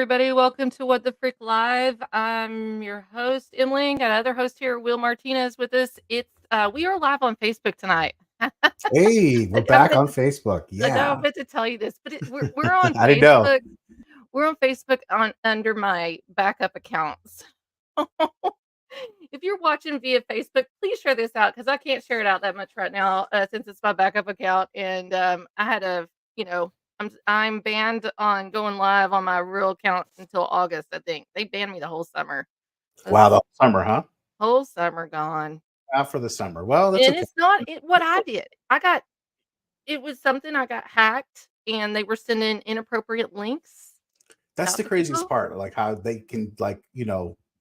everybody. Welcome to What the Frick Live. I'm your host, Emily. Got another host here, Will Martinez, with us. We are live on Facebook tonight. Hey, we're back on Facebook. I know Yeah. I meant to tell you this, but we're on I didn't know. Facebook. We're on Facebook under my backup accounts. If you're watching via Facebook, please share this out because I can't share it out that much right now since it's my backup account, and I had a, I'm banned on going live on my real account until August. I think they banned me the whole summer. Wow, the whole summer, huh? Whole summer gone. Out for the summer. Well, that's And okay. it's not what I did. It was something I got hacked, and they were sending inappropriate links That's out the to craziest people. part, like how they can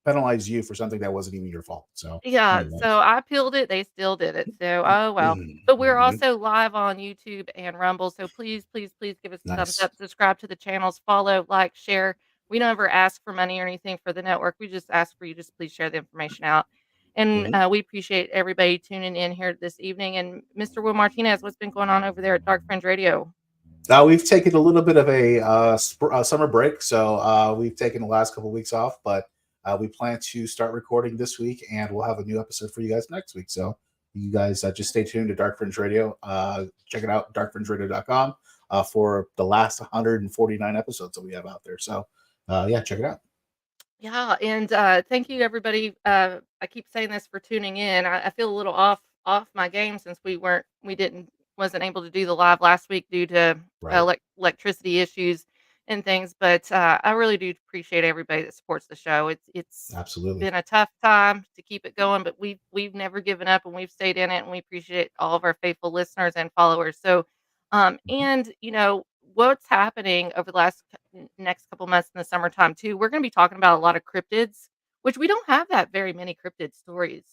penalize you for something that wasn't even your fault. So Yeah, anyways. so I peeled it, they still did it, so, oh, well. But we're Mhm. also live on YouTube and Rumble, so please, please, please give us a thumbs Nice. up, subscribe to the channels, follow, like, share. We don't ever ask for money or anything for the network, we just ask for you just please share the information out, and, Mhm. we appreciate everybody tuning in here this evening, and Mr. Will Martinez, what's been going on over there at Dark Fringe Radio? We've taken a little bit of a summer break, so we've taken the last couple of weeks off, but we plan to start recording this week, and we'll have a new episode for you guys next week. So you guys just stay tuned to Dark Fringe Radio. Check it out, darkfringeradio.com, for the last 149 episodes that we have out there. So yeah, check it out. Yeah, and, thank you everybody, I keep saying this, for tuning in. I feel a little off my game since wasn't able to do the live last week due to Right. electricity issues and things, but, I really do appreciate everybody that supports the show. It's Absolutely. been a tough time to keep it going, but we've never given up, and we've stayed in it, and we appreciate all of our faithful listeners and followers. So, and, what's happening over the next couple months in the summertime too, we're gonna be talking about a lot of cryptids, which we don't have that very many cryptid stories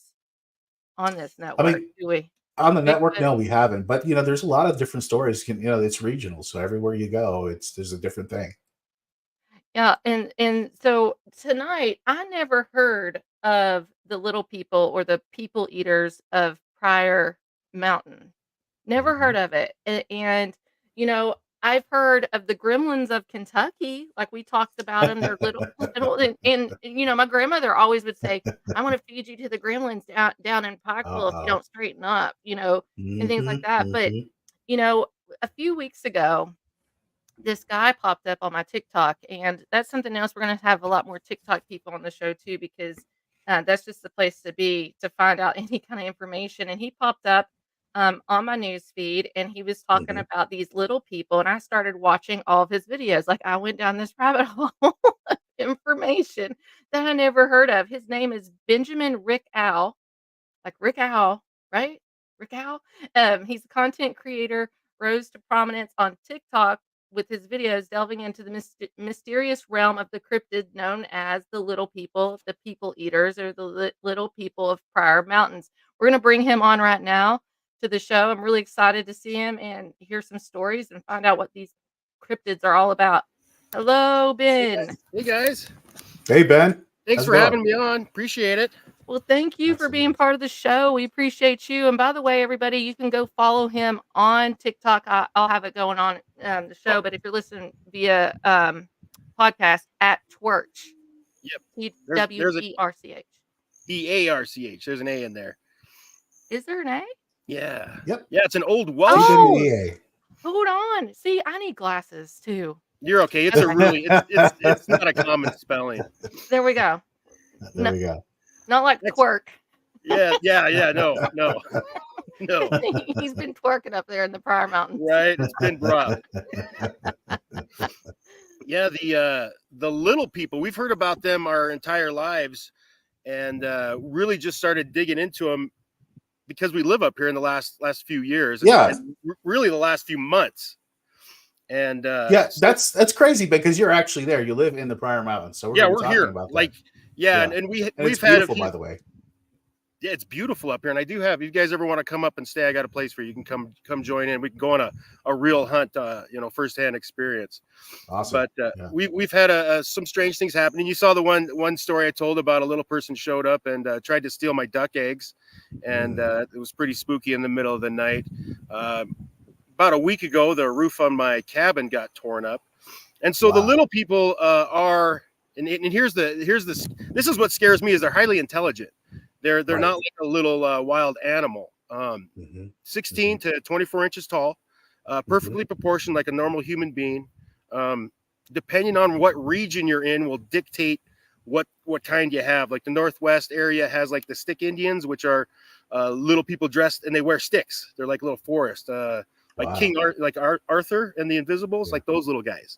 on this I network, mean, do we? on the network, Bigfoot. no, we haven't. But there's a lot of different stories. It's regional, so everywhere you go, there's a different thing. Yeah, and so tonight, I never heard of the little people or the people eaters of Prior Mountain. Never heard Mhm. of it, and, I've heard of the gremlins of Kentucky, like, we talked about them. 'Em, they're little and my grandmother always would say, "I wanna feed you to the gremlins down in Pikeville if you Uh-oh. don't straighten up," and things like Mhm, that, but, mhm. you know, a few weeks ago, this guy popped up on my TikTok, and that's something else. We're gonna have a lot more TikTok people on the show too, because that's just the place to be to find out any kind of information. And he popped up on my news feed, and he was talking Mhm. about these little people, and I started watching all of his videos. Like, I went down this rabbit hole of information that I never heard of. His name is Benjamin Rick Owl, like Rick Owl, right? Rick Owl. He's a content creator, rose to prominence on TikTok with his videos delving into the mysterious realm of the cryptid known as the little people, the people eaters, or the little people of Prior Mountains. We're going to bring him on right now to the show. I'm really excited to see him and hear some stories and find out what these cryptids are all about. Hello, Ben. Hey guys. Hey, Ben. Thanks How's it for going? having me on. Appreciate it. Well, thank you for being Absolutely. part of the show. We appreciate you. And by the way, everybody, you can go follow him on TikTok. I'll have it going on the show. But if you're listening via podcast, at Twerch, Yep. There's a TWERCH. EARCH. There's an A in there. Is there an A? Yeah. Yep. Yeah, it's an old Welsh. Oh, TWEA. hold on. See, I need glasses too. You're okay. It's a really it's not a common spelling. There we go. There we go. Not like twerk. Yeah. No. No. He's been twerking up there in the Prior Mountains. Right. It's been rough. Yeah, the little people, we've heard about them our entire lives, and really just started digging into them because we live up here in the last few years. Yeah. And really the last few months. And yeah, that's crazy because you're actually there. You live in the Prior Mountains, so we're here. About like, that. Yeah, and we've it's had beautiful, by the way. Yeah, it's beautiful up here, and I do have. If you guys ever want to come up and stay, I got a place for you. You can come join in. We can go on a real hunt, firsthand experience. Awesome. But yeah. we've had some strange things happening. You saw the one story I told about a little person showed up and tried to steal my duck eggs, and it was pretty spooky in the middle of the night. About a week ago, the roof on my cabin got torn up, And so the Wow. little people are, and here's this. This is what scares me is they're highly intelligent. They're Right. not like a little wild animal. Mhm. 16 to 24 inches tall, perfectly proportioned like a normal human being. Depending on what region you're in will dictate what kind you have. Like the Northwest area has like the stick Indians, which are little people dressed and they wear sticks. They're like little forest, like Wow. Arthur and the Invisibles, Yeah. like those little guys.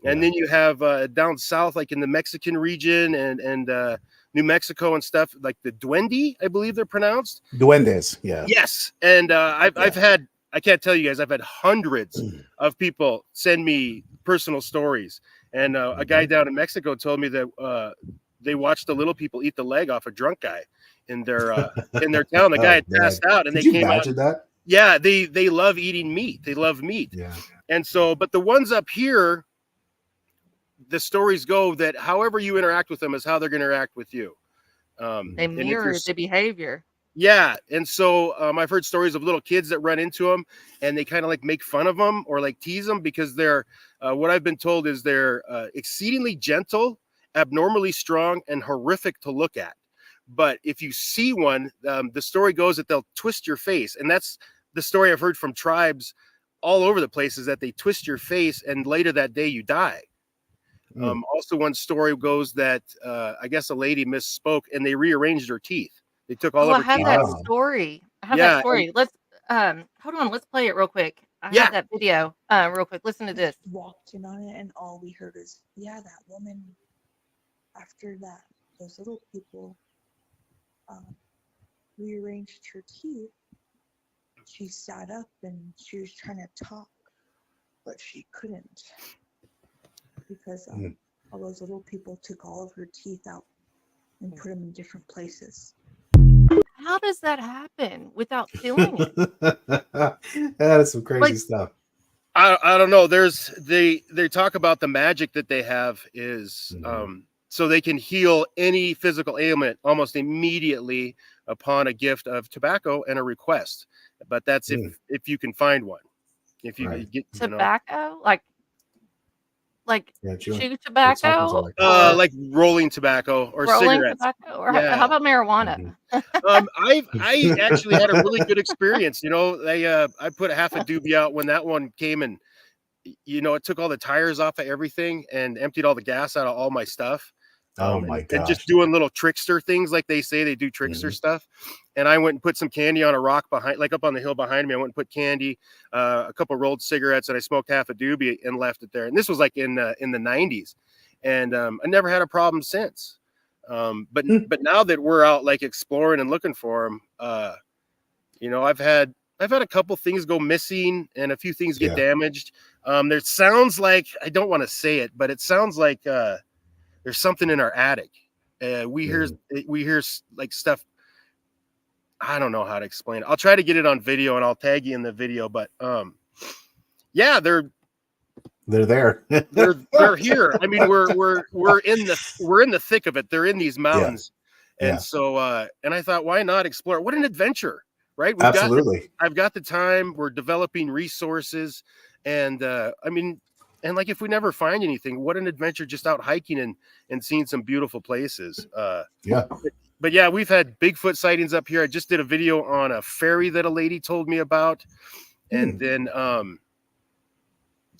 And Yeah. then you have down south, like in the Mexican region and New Mexico and stuff, like the Duende, I believe they're pronounced. Duendes. Yeah. Yes, and I've Yeah. had, I can't tell you guys, I've had hundreds of people send me personal stories, and a guy down in Mexico told me that they watched the little people eat the leg off a drunk guy in their town. The guy had passed out, and Could they you came out. imagine that? Yeah, they love eating meat. They love meat, Yeah. and so, but the ones up here, the stories go that however you interact with them is how they're going to interact with you. They And if you're mirror the behavior. Yeah, and so I've heard stories of little kids that run into them, and they kind of like make fun of them or like tease them because they're what I've been told is they're exceedingly gentle, abnormally strong, and horrific to look at. But if you see one, the story goes that they'll twist your face, and that's the story I've heard from tribes all over the place is that they twist your face, and later that day you die. Also, one story goes that I guess a lady misspoke, and they rearranged her teeth. They took all Oh, of I her have teeth that out. Wow. story. I have that Yeah, story. Let's hold on, let's play it real quick. I yeah. have that video real quick. Listen to this. Walked in on it, and all we heard is, yeah, that woman, after that, those little people rearranged her teeth. She sat up and she was trying to talk, but she couldn't because all those little people took all of her teeth out and put them in different places. How does that happen without killing it? That is some crazy Like- stuff. I don't know. They talk about the magic that they have is so they can heal any physical ailment almost immediately upon a gift of tobacco and a request. But that's if you can find one. If you Right. get Tobacco? Like Yeah, chew tobacco? like rolling tobacco or rolling cigarettes. tobacco? Or Yeah. how about marijuana? I actually had a really good experience. You know, I put a half a doobie out when that one came, and you know, it took all the tires off of everything and emptied all the gas out of all my stuff. Oh my And gosh. just doing little trickster things like they say they do trickster stuff. And I went and put some candy on a rock behind, like up on the hill behind me. I went and put candy, a couple rolled cigarettes, and I smoked half a doobie and left it there. And this was like in the 90s, and I never had a problem since. But now that we're out like exploring and looking for them, you know, I've had a couple things go missing and a few things get damaged. There sounds like, I don't want to say it, but it sounds like there's something in our attic. We hear like stuff. I don't know how to explain it. I'll try to get it on video and I'll tag you in the video. But yeah, they're there. they're here. I mean, we're in the thick of it. They're in these mountains, and so and I thought, why not explore? What an adventure, right? Absolutely. I've got the time. We're developing resources, and I mean, and like if we never find anything, what an adventure just out hiking and seeing some beautiful places. But yeah, we've had Bigfoot sightings up here. I just did a video on a ferry that a lady told me about, and then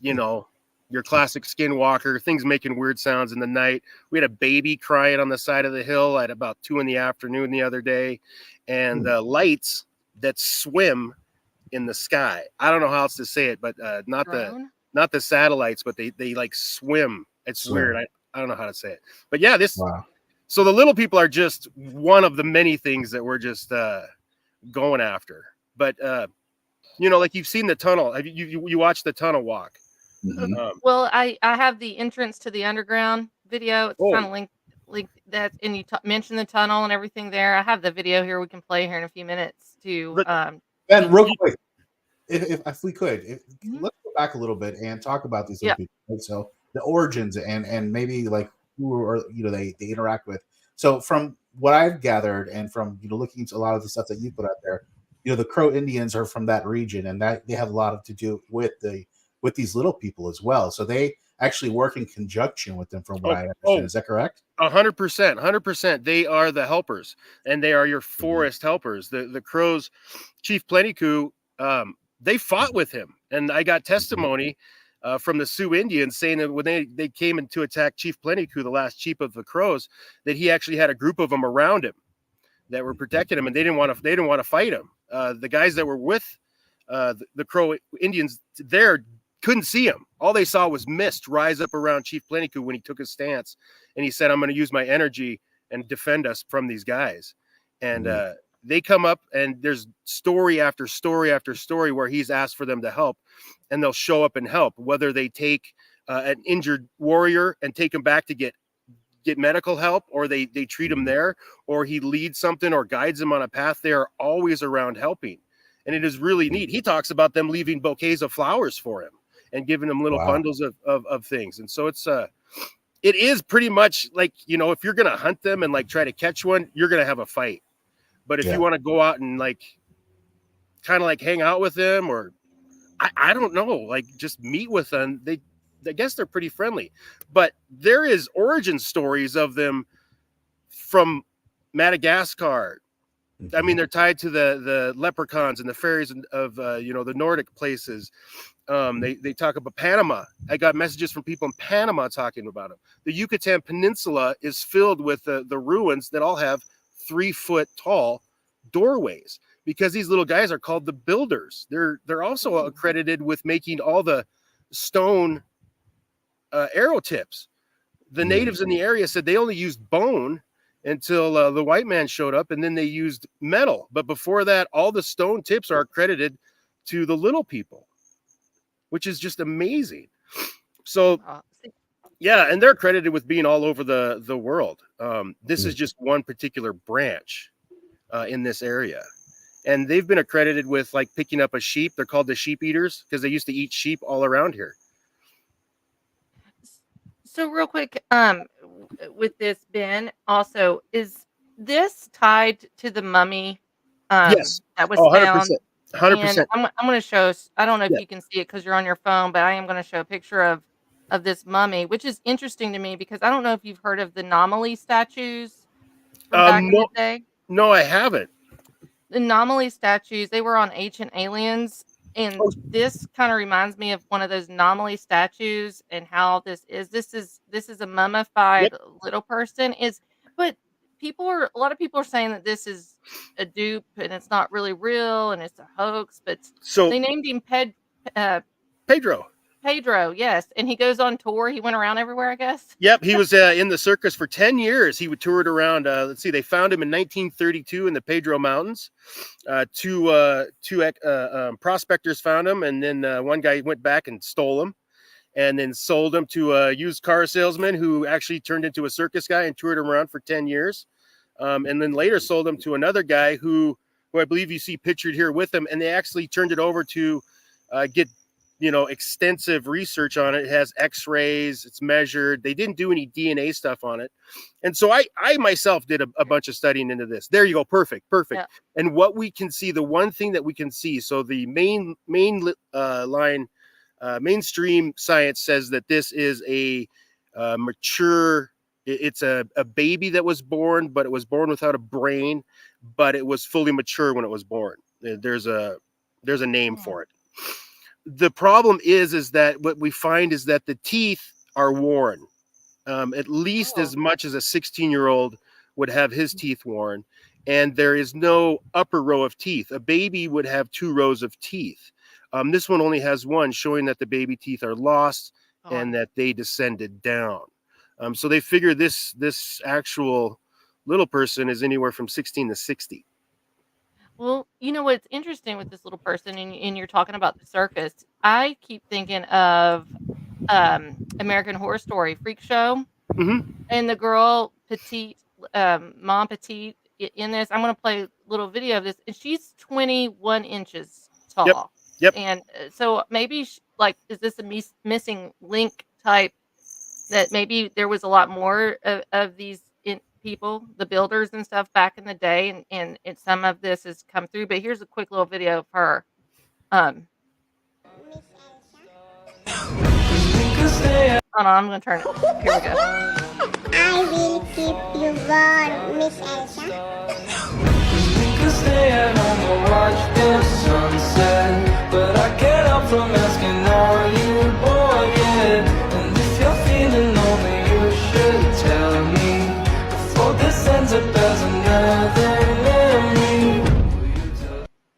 you know, your classic skinwalker, things making weird sounds in the night. We had a baby crying on the side of the hill at about 2 p.m. the other day, and lights that swim in the sky. I don't know how else to say it, but not the satellites, but they like swim. It's weird. I don't know how to say it, but yeah, so the little people are just one of the many things that we're just going after. But you know, like you've seen the tunnel. Have you watched the tunnel walk? Well, I have the entrance to the underground video. It's kind of linked that, and you mentioned the tunnel and everything there. I have the video here. We can play here in a few minutes to. Ben, real quick, if we could, let's go back a little bit and talk about these little people. Right? So the origins and maybe like who are, you know, they interact with. So from what I've gathered and from, you know, looking into a lot of the stuff that you put out there, you know, the Crow Indians are from that region, and that they have a lot to do with these little people as well. So they actually work in conjunction with them, from what I understand. Oh, Is that correct? 100%, 100%. They are the helpers, and they are your forest helpers. The Crows, Chief Plentycoo, they fought with him, and I got testimony from the Sioux Indians saying that when they came in to attack Chief Plentycoo, the last chief of the Crows, that he actually had a group of them around him that were protecting him, and they didn't want to fight him. The guys that were with the Crow Indians there couldn't see him. All they saw was mist rise up around Chief Plentycoo when he took his stance, and he said, "I'm going to use my energy and defend us from these guys." And they come up, and there's story after story after story where he's asked for them to help, and they'll show up and help, whether they take an injured warrior and take him back to get medical help, or they treat him there, or he leads something or guides him on a path. They are always around helping. And it is really neat. He talks about them leaving bouquets of flowers for him and giving him little bundles of things. And so it is pretty much like, if you're going to hunt them and like try to catch one, you're going to have a fight. But if you want to go out and like kind of like hang out with them, or I don't know, like just meet with them, I guess they're pretty friendly. But there is origin stories of them from Madagascar. I mean, they're tied to the leprechauns and the fairies of the Nordic places. They talk about Panama. I got messages from people in Panama talking about them. The Yucatan Peninsula is filled with the ruins that all have 3-foot tall doorways, because these little guys are called the builders. They're also accredited with making all the stone arrow tips. The natives in the area said they only used bone until the white man showed up, and then they used metal. But before that, all the stone tips are accredited to the little people, which is just amazing. So yeah, and they're credited with being all over the world. This is just one particular branch in this area, and they've been accredited with like picking up a sheep. They're called the sheep eaters because they used to eat sheep all around here. So real quick, with this, Ben, also, is this tied to the mummy Yes. that was 100%. found? 100%. And I'm going to show, I don't know if you can see it because you're on your phone, but I am going to show a picture of this mummy, which is interesting to me because I don't know if you've heard of the anomaly statues from back in the day. No, I haven't. The anomaly statues, they were on Ancient Aliens, and this kind of reminds me of one of those anomaly statues and how this is a mummified little person. But a lot of people are saying that this is a dupe and it's not really real and it's a hoax, but they named him Pedro. Pedro, yes. And he goes on tour. He went around everywhere, I guess. Yep. He was in the circus for 10 years. He toured around. They found him in 1932 in the Pedro Mountains. Two prospectors found him. And then one guy went back and stole him and then sold him to a used car salesman who actually turned into a circus guy and toured him around for 10 years. And then later sold him to another guy who I believe you see pictured here with him. And they actually turned it over to get extensive research on it. It has x-rays, it's measured. They didn't do any DNA stuff on it. And so I myself did a bunch of studying into this. There you go. Perfect. Yeah. And what we can see, the one thing that we can see, so the mainstream science says that this is a mature, it's a baby that was born, but it was born without a brain, but it was fully mature when it was born. There's a name for it. The problem is that what we find is that the teeth are worn, at least as much as a 16-year-old would have his teeth worn. And there is no upper row of teeth. A baby would have 2 rows of teeth. This one only has one, showing that the baby teeth are lost and that they descended down. So they figure this actual little person is anywhere from 16 to 60. Well, what's interesting with this little person, and you're talking about the circus, I keep thinking of American Horror Story Freak Show, and the girl Petite, Mom Petite in this. I'm going to play a little video of this, and she's 21 inches tall. Yep. And so maybe is this a missing link type, that maybe there was a lot more of these people, the builders and stuff back in the day, and some of this has come through. But here's a quick little video of her. Hold on, I'm gonna turn it. Here we go. I will keep you warm, Miss Elsa. We could stay at home and watch the sunset, but I can't help from asking, are you bored yet? And if you're feeling lonely, you should tell me before this ends up as another memory.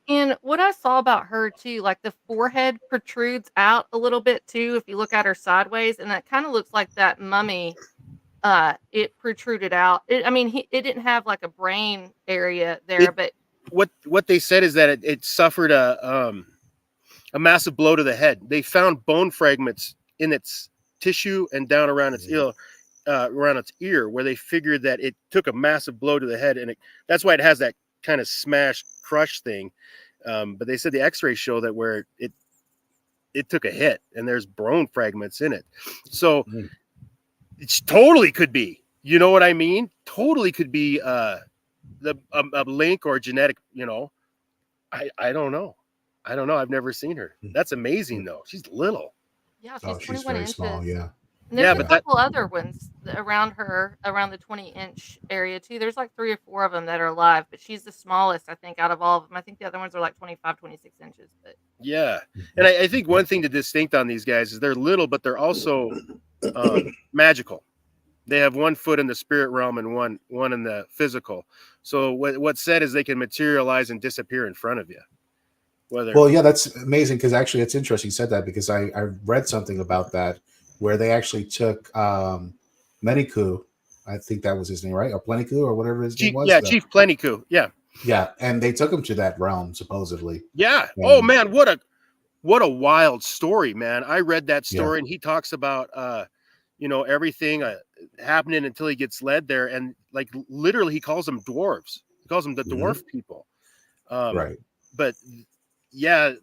And what I saw about her too, like the forehead protrudes out a little bit too, if you look at her sideways, and that kind of looks like that mummy. It protruded out. I mean, it didn't have like a brain area there, but what they said is that it suffered a massive blow to the head. They found bone fragments in its tissue and down around its ear, where they figured that it took a massive blow to the head, and that's why it has that kind of smash crush thing. But they said the X-rays show that where it took a hit, and there's bone fragments in it. So it totally could be, you know what I mean? Totally could be a link or genetic. I don't know. I've never seen her. That's amazing though. She's little. yeah, Oh, she's she's 21 very inches. small. Yeah. And there's Yeah, a couple other ones around her, around the 20-inch area too. There's like 3 or 4 of them that are alive, but she's the smallest, I think, out of all of them. I think the other ones are like 25, 26 inches. But Yeah. And I think one thing to distinct on these guys is they're little, but they're also magical. They have 1 foot in the spirit realm and one in the physical. So what's said is they can materialize and disappear in front of you. Well, yeah, that's amazing, because actually it's interesting you said that, because I read something about that where they actually took Meniku, I think that was his name, right? Or Pleniku, or whatever his name was. Yeah, Chief Pleniku. Yeah. Yeah, and they took him to that realm supposedly. Yeah. Oh man, what a wild story, man. I read that story, and he talks about everything happening until he gets led there, and like literally he calls them dwarves. He calls them the dwarf people. Right. But yeah,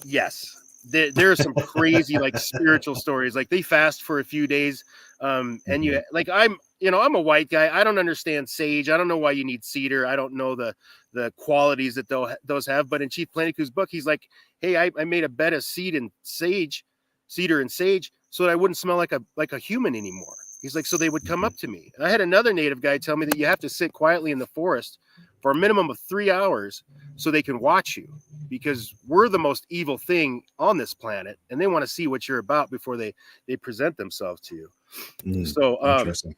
yes. There are some crazy like spiritual stories. Like they fast for a few days, and you like I'm a white guy. I don't understand sage. I don't know why you need cedar. I don't know the qualities that those have. But in Chief Pleniku's book, he's like, hey, I made a bed of cedar and sage, so that I wouldn't smell like a human anymore. He's like, so they would come up to me. And I had another native guy tell me that you have to sit quietly in the forest for a minimum of 3 hours so they can watch you, because we're the most evil thing on this planet, and they want to see what you're about before they present themselves to you. So interesting.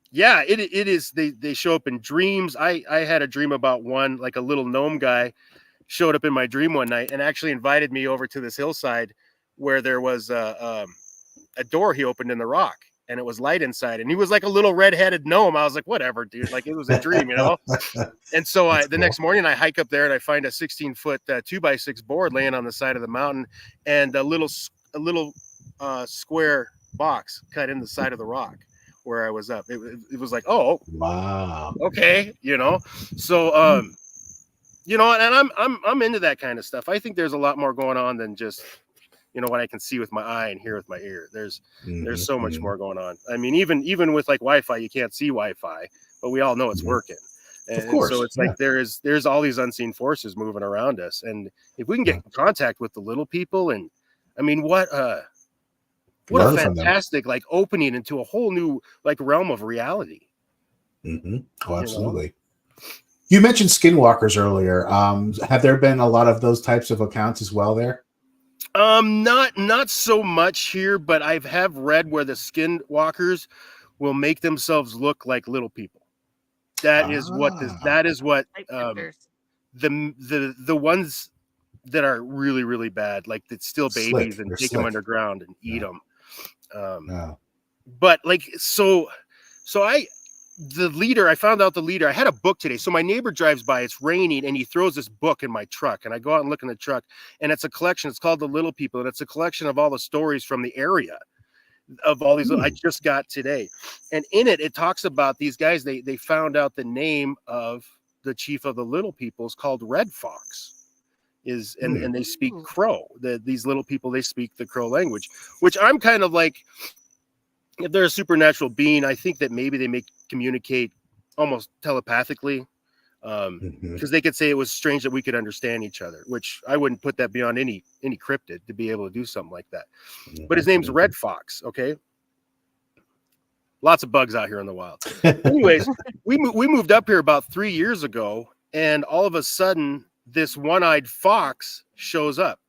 Yeah, it is. They show up in dreams. I had a dream about one, like a little gnome guy showed up in my dream one night and actually invited me over to this hillside where there was a door he opened in the rock, and it was light inside, and he was like a little red-headed gnome. I was like, whatever, dude, like it was a dream, And so the next morning I hike up there and I find a 16-foot 2x6 board laying on the side of the mountain, and a little square box cut in the side of the rock where I was up. It was like, oh wow, okay, so and I'm into that kind of stuff. I think there's a lot more going on than just what I can see with my eye and hear with my ear. There's so much more going on. I mean, even with like Wi-Fi, you can't see Wi-Fi, but we all know it's working. And, of course, so it's like there's all these unseen forces moving around us, and if we can get in contact with the little people, and I mean, what a fantastic like opening into a whole new like realm of reality. Oh, absolutely. You mentioned skinwalkers earlier. Have there been a lot of those types of accounts as well there? Not so much here, but I have read where the skinwalkers will make themselves look like little people. That is what the ones that are really, really bad, like that's still babies, and take them underground and eat them. But like, so I found out the leader, I had a book today. So my neighbor drives by, it's raining, and he throws this book in my truck, and I go out and look in the truck, and it's a collection. It's called The Little People, and it's a collection of all the stories from the area of all these I just got today. And in it talks about these guys. They found out the name of the chief of the Little People is called Red Fox. And they speak Crow. These little people, they speak the Crow language, which I'm kind of like, if they're a supernatural being, I think that maybe they may communicate almost telepathically. because they could say it was strange that we could understand each other, which I wouldn't put that beyond any cryptid to be able to do something like that. But his name's Red Fox. Okay. Lots of bugs out here in the wild. Anyways, we moved up here about 3 years ago, and all of a sudden this one-eyed fox shows up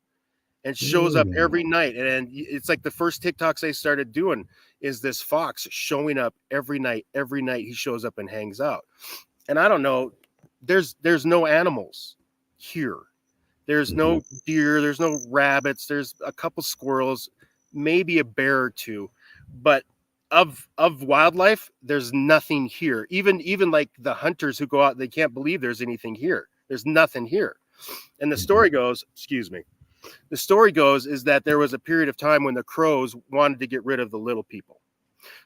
every night. And it's like the first TikToks I started doing is this fox showing up every night. Every night he shows up and hangs out. And I don't know, there's no animals here. There's no deer, there's no rabbits, there's a couple squirrels, maybe a bear or two, but of wildlife, there's nothing here. Even like the hunters who go out, they can't believe there's anything here. There's nothing here. And the story goes, is that there was a period of time when the crows wanted to get rid of the little people.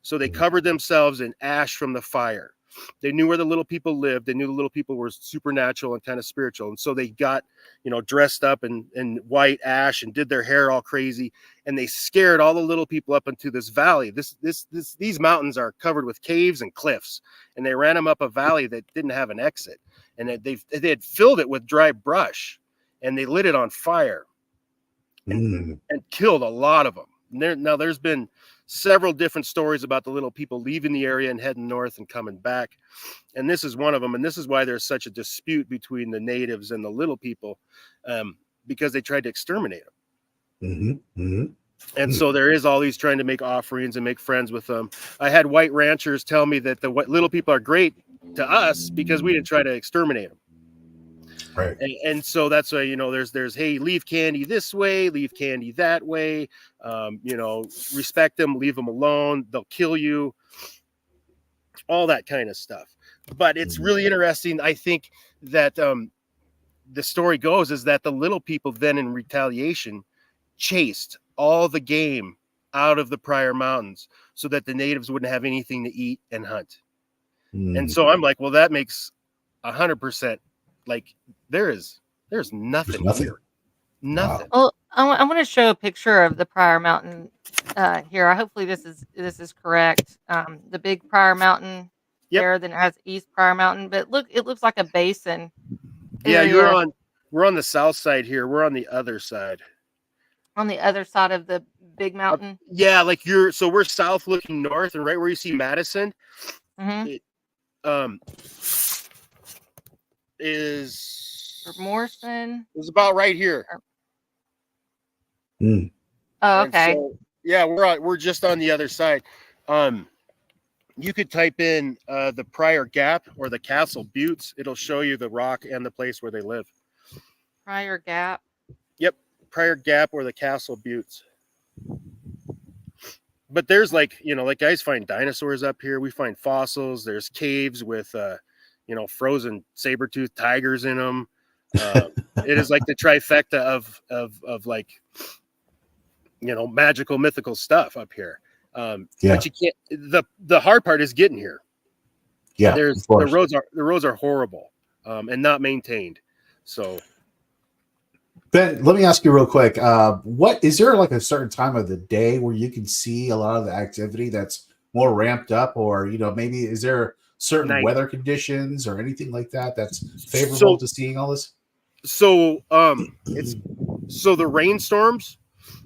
So they covered themselves in ash from the fire. They knew where the little people lived. They knew the little people were supernatural and kind of spiritual. And so they got, dressed up in white ash and did their hair all crazy. And they scared all the little people up into this valley. These mountains are covered with caves and cliffs. And they ran them up a valley that didn't have an exit. And they had filled it with dry brush. And they lit it on fire and killed a lot of them. Now there's been several different stories about the little people leaving the area and heading north and coming back. And this is one of them. And this is why there's such a dispute between the natives and the little people, because they tried to exterminate them. And so there is all these trying to make offerings and make friends with them. I had white ranchers tell me that the little people are great to us because we didn't try to exterminate them. Right. And so that's why, there's, hey, leave candy this way, leave candy that way, respect them, leave them alone, they'll kill you, all that kind of stuff. But it's really interesting. I think that the story goes is that the little people then in retaliation chased all the game out of the Pryor Mountains so that the natives wouldn't have anything to eat and hunt. And so I'm like, well, that makes 100%. Like there's nothing here. Nothing. Well, I want to show a picture of the Pryor Mountain here. Hopefully this is correct. The big Pryor Mountain there, then it has East Pryor Mountain. But look, it looks like a basin. Yeah, we're on the south side here. We're on the other side. On the other side of the big mountain. Yeah, like so we're south looking north, and right where you see Madison, is Morrison. It's about right here. Oh, okay. So, yeah, we're just on the other side. You could type in the Pryor Gap or the Castle Buttes. It'll show you the rock and the place where they live. Pryor Gap. Yep, Pryor Gap or the Castle Buttes. But there's like guys find dinosaurs up here. We find fossils. There's caves with frozen saber-toothed tigers in them. It is like the trifecta of like, magical, mythical stuff up here. But you can't, the hard part is getting here. Yeah. The roads are horrible, and not maintained. So Ben, let me ask you real quick. What is there like a certain time of the day where you can see a lot of the activity that's more ramped up, or maybe is there certain weather conditions or anything like that that's favorable to seeing all this? So the rainstorms,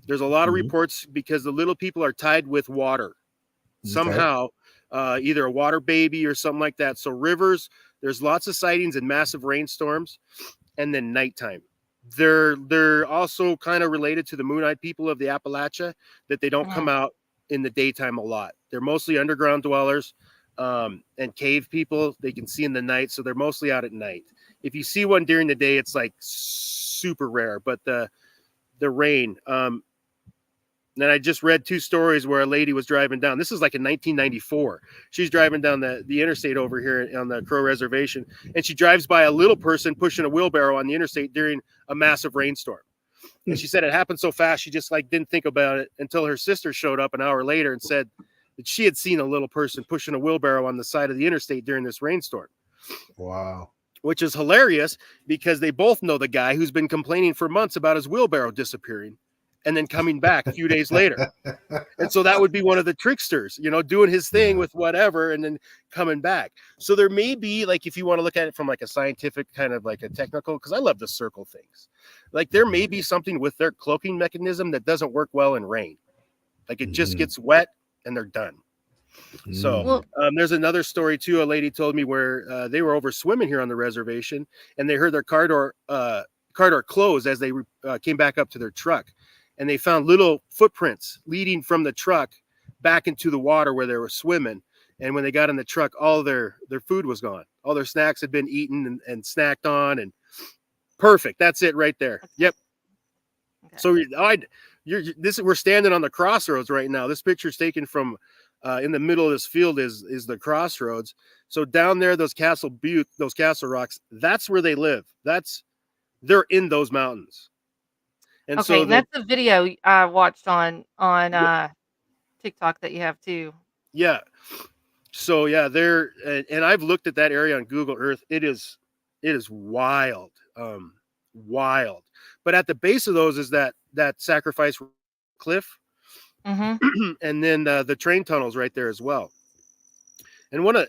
there's a lot of reports because the little people are tied with water somehow, either a water baby or something like that. So rivers, there's lots of sightings and massive rainstorms, and then nighttime. They're also kind of related to the moon-eyed people of the Appalachia, that they don't come out in the daytime a lot. They're mostly underground dwellers. And cave people, they can see in the night, so they're mostly out at night. If you see one during the day, it's like super rare. But the rain, then I just read 2 stories where a lady was driving down. This is like in 1994. She's driving down the interstate over here on the Crow Reservation, and she drives by a little person pushing a wheelbarrow on the interstate during a massive rainstorm. And she said it happened so fast she just like didn't think about it until her sister showed up an hour later and said that she had seen a little person pushing a wheelbarrow on the side of the interstate during this rainstorm. Wow. Which is hilarious because they both know the guy who's been complaining for months about his wheelbarrow disappearing. and then coming back a few days later. And so that would be one of the tricksters, doing his thing with whatever and then coming back. So there may be, like, if you want to look at it from like a scientific kind of like a technical, because I love to circle things, like there may be something with their cloaking mechanism that doesn't work well in rain. Like it just gets wet and they're done. So there's another story too. A lady told me where they were over swimming here on the reservation and they heard their car door close as they came back up to their truck. And they found little footprints leading from the truck back into the water where they were swimming. And when they got in the truck, all their food was gone. All their snacks had been eaten and snacked on. And perfect. That's it right there. Yep. Okay. So we're standing on the crossroads right now. This picture's taken from in the middle of this field is the crossroads. So down there, those Castle Butte, those Castle Rocks, that's where they live. They're in those mountains. And okay, so that's a video I watched on TikTok that you have too. Yeah. So yeah, and I've looked at that area on Google Earth. It is wild, wild. But at the base of those is that sacrifice cliff, and then the train tunnels right there as well. And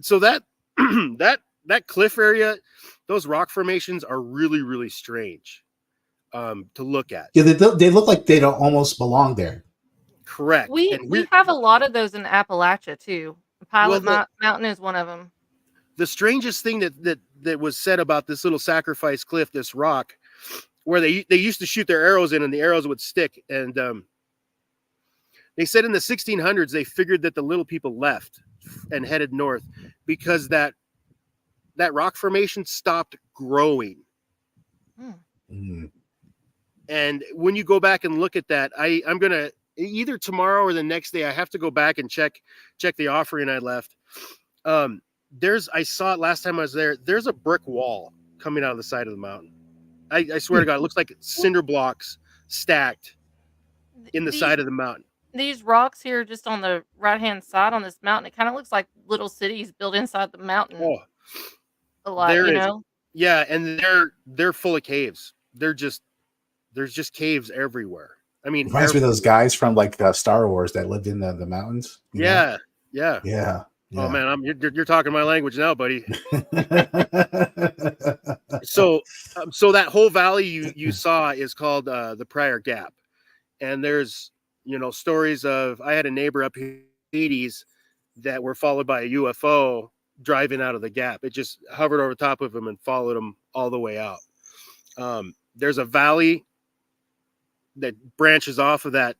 so that that cliff area, those rock formations are really, really strange. To look at. Yeah, they look like they don't almost belong there. Correct. We have a lot of those in Appalachia too. Pilot Mountain is one of them. The strangest thing that was said about this little sacrifice cliff, this rock, where they used to shoot their arrows in and the arrows would stick. And they said in the 1600s they figured that the little people left and headed north because that rock formation stopped growing. And when you go back and look at that, I'm going to either tomorrow or the next day, I have to go back and check the offering I left. I saw it last time I was there. There's a brick wall coming out of the side of the mountain. I swear to God, it looks like cinder blocks stacked in the side of the mountain. These rocks here just on the right-hand side on this mountain, it kind of looks like little cities built inside the mountain. Oh, a lot, Yeah, and they're full of caves. There's just caves everywhere. I mean, reminds me of those guys from like Star Wars that lived in the mountains. Yeah. Oh man, you're talking my language now, buddy. So that whole valley you saw is called the Prior Gap, and there's stories of I had a neighbor up here in the 80s that were followed by a UFO driving out of the gap. It just hovered over top of him and followed him all the way out. There's a valley that branches off of that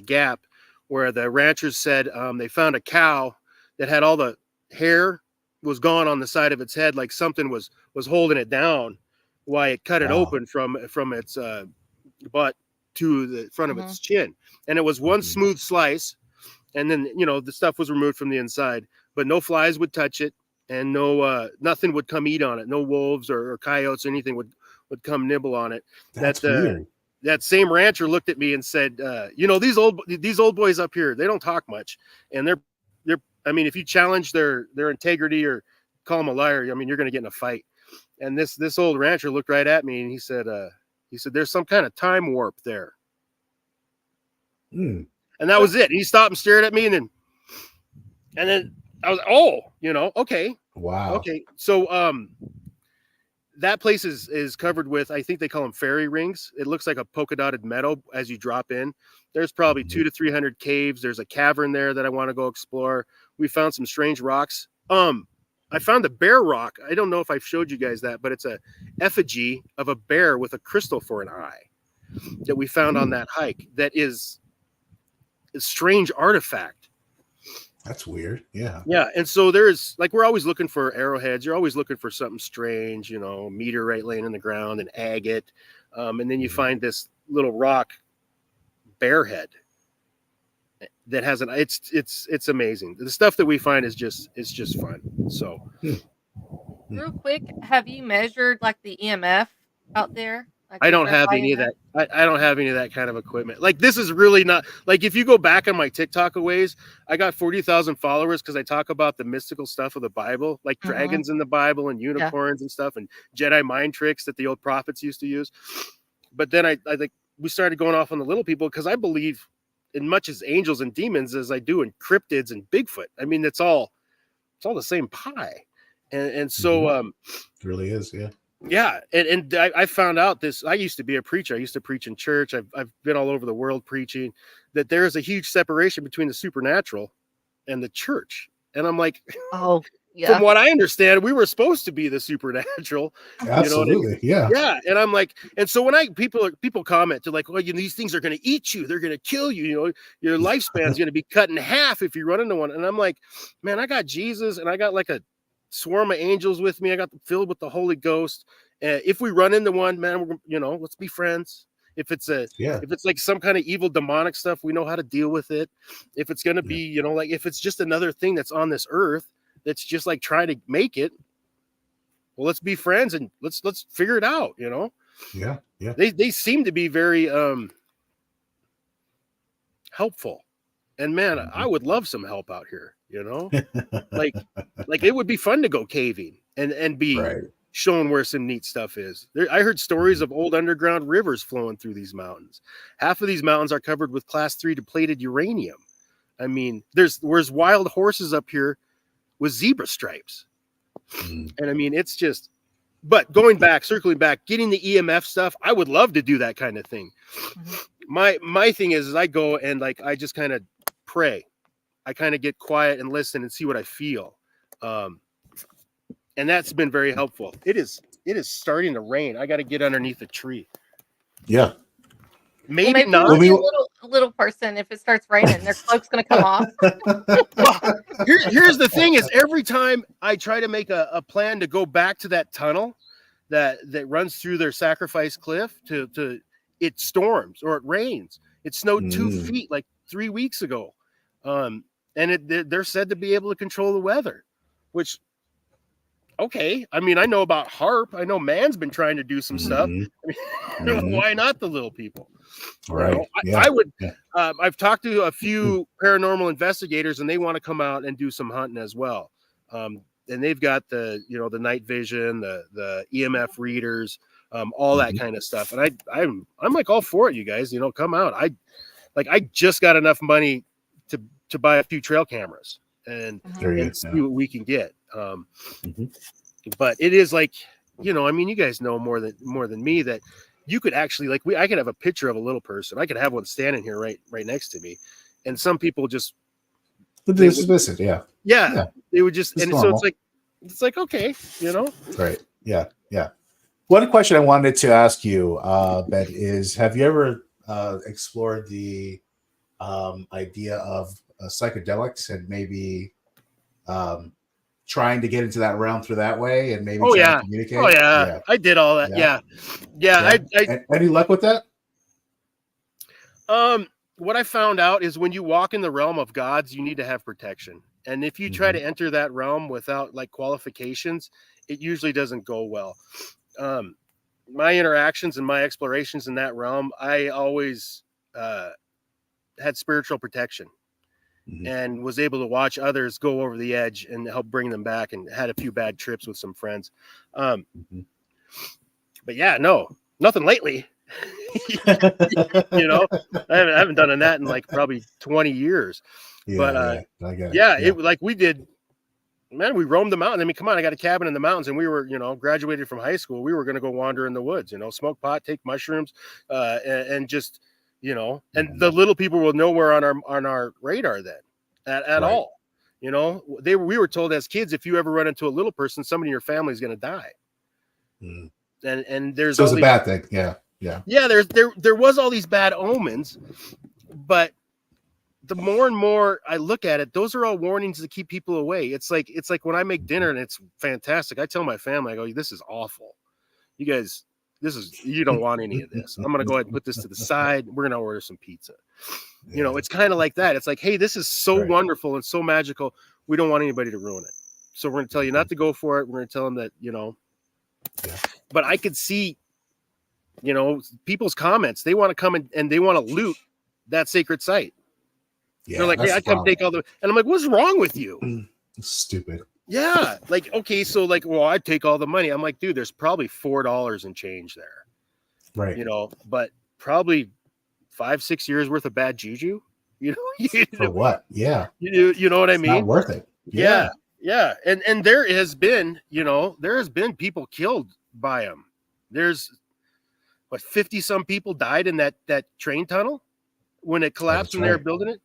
gap where the ranchers said they found a cow that had all the hair was gone on the side of its head, like something was holding it down while it cut it open from its butt to the front of its chin. And it was one smooth slice. And then, the stuff was removed from the inside, but no flies would touch it and no, nothing would come eat on it. No wolves or coyotes or anything would come nibble on it. That's weird. That same rancher looked at me and said, these old boys up here, they don't talk much. And they're, I mean, if you challenge their integrity or call them a liar, I mean, you're going to get in a fight. And this old rancher looked right at me and he said, there's some kind of time warp there. And that was it. He stopped and stared at me and then I was, okay. Wow. Okay. So, that place is covered with, I think they call them fairy rings. It looks like a polka dotted meadow as you drop in. There's probably 200 to 300 caves. There's a cavern there that I want to go explore. We found some strange rocks. I found a bear rock. I don't know if I've showed you guys that, but it's a effigy of a bear with a crystal for an eye that we found on that hike. That is a strange artifact. That's weird. Yeah. Yeah. And so there's we're always looking for arrowheads. You're always looking for something strange, meteorite laying in the ground and agate. And then you find this little rock bear head that has it's amazing. The stuff that we find is just fun. So real quick, have you measured the EMF out there? I don't have any of that. I don't have any of that kind of equipment. This is really not if you go back on my TikTok a ways, I got 40,000 followers because I talk about the mystical stuff of the Bible, like dragons in the Bible and unicorns and stuff and Jedi mind tricks that the old prophets used to use. But then I think we started going off on the little people because I believe in much as angels and demons as I do in cryptids and Bigfoot. I mean, it's all the same pie. And so it really is, yeah. Yeah, and I found out this. I used to be a preacher. I used to preach in church. I've been all over the world preaching. That there is a huge separation between the supernatural and the church. And I'm like, Oh, from yeah. what I understand, we were supposed to be the supernatural. Absolutely, You know what I mean? yeah. Yeah, and I'm like, and so when people comment, they're like, well, these things are going to eat you. They're going to kill you. You know, your lifespan's going to be cut in half if you run into one. And I'm like, man, I got Jesus, and I got like a swarm of angels with me. I got them filled with the Holy Ghost. If we run into one, man, let's be friends. If it's like some kind of evil demonic stuff, we know how to deal with it. If it's going to be, like if it's just another thing that's on this earth that's just like trying to make it, well, let's be friends and let's figure it out. Yeah. They seem to be very helpful, and man, I would love some help out here. Like it would be fun to go caving and be shown where some neat stuff is. I heard stories of old underground rivers flowing through these mountains. Half of these mountains are covered with class 3 depleted uranium. I mean, there's wild horses up here with zebra stripes. And I mean, it's just, but circling back, getting the EMF stuff, I would love to do that kind of thing. My thing is I go and like, I just kind of pray. I kind of get quiet and listen and see what I feel. And that's been very helpful. It is starting to rain. I got to get underneath a tree. Yeah. Maybe not. A little person, if it starts raining, their cloak's going to come off. Well, here's the thing is every time I try to make a plan to go back to that tunnel that runs through their sacrifice cliff to it storms or it rains. It snowed 2 feet like 3 weeks ago. And they're said to be able to control the weather, which, okay. I mean, I know about HARP. I know man's been trying to do some stuff. I mean, why not the little people? Right. I would. I've talked to a few paranormal investigators, and they want to come out and do some hunting as well. And they've got the night vision, the EMF readers, all that kind of stuff. And I'm like all for it, you guys. Come out. I just got enough money to buy a few trail cameras and see what we can get. But it is like, I mean, you guys know more than me that you could actually I could have a picture of a little person. I could have one standing here right next to me, and some people just dismiss it. Yeah. They would just, and normal. so it's like okay, Right. Yeah. One question I wanted to ask you, Ben, is have you ever explored the idea of psychedelics and maybe trying to get into that realm through that way and maybe to communicate? Oh yeah. I did all that. Yeah. Any luck with that? What I found out is when you walk in the realm of gods, you need to have protection. And if you try to enter that realm without like qualifications, it usually doesn't go well. My interactions and my explorations in that realm, I always had spiritual protection. And was able to watch others go over the edge and help bring them back, and had a few bad trips with some friends. But yeah, no, nothing lately. I haven't done that in like probably 20 years. But I get it. It like we did, man, we roamed the mountain. I mean, come on, I got a cabin in the mountains, and we were, graduated from high school. We were going to go wander in the woods, smoke pot, take mushrooms, and just, and the little people were nowhere on our radar then at all. We were told as kids, if you ever run into a little person, somebody in your family is going to die. And there's so it's a bad thing. Yeah. There was all these bad omens, but the more and more I look at it, those are all warnings to keep people away. It's like when I make dinner and it's fantastic. I tell my family, I go, this is awful. You guys, you don't want any of this. I'm going to go ahead and put this to the side. We're going to order some pizza. It's kind of like that. It's like, hey, this is so wonderful and so magical. We don't want anybody to ruin it. So we're going to tell you not to go for it. We're going to tell them that, but I could see, people's comments. They want to come and they want to loot that sacred site. Yeah, they're like, hey, I come take all the, and I'm like, what's wrong with you? Stupid. Yeah. Like, okay. So like, well, I'd take all the money. I'm like, dude, there's probably $4 and change there. Right. But probably 5-6 years worth of bad juju. For what? Yeah. You know what I It's mean? not worth it. Yeah. And there has been, people killed by them. There's 50 some people died in that train tunnel when it collapsed when they were building it.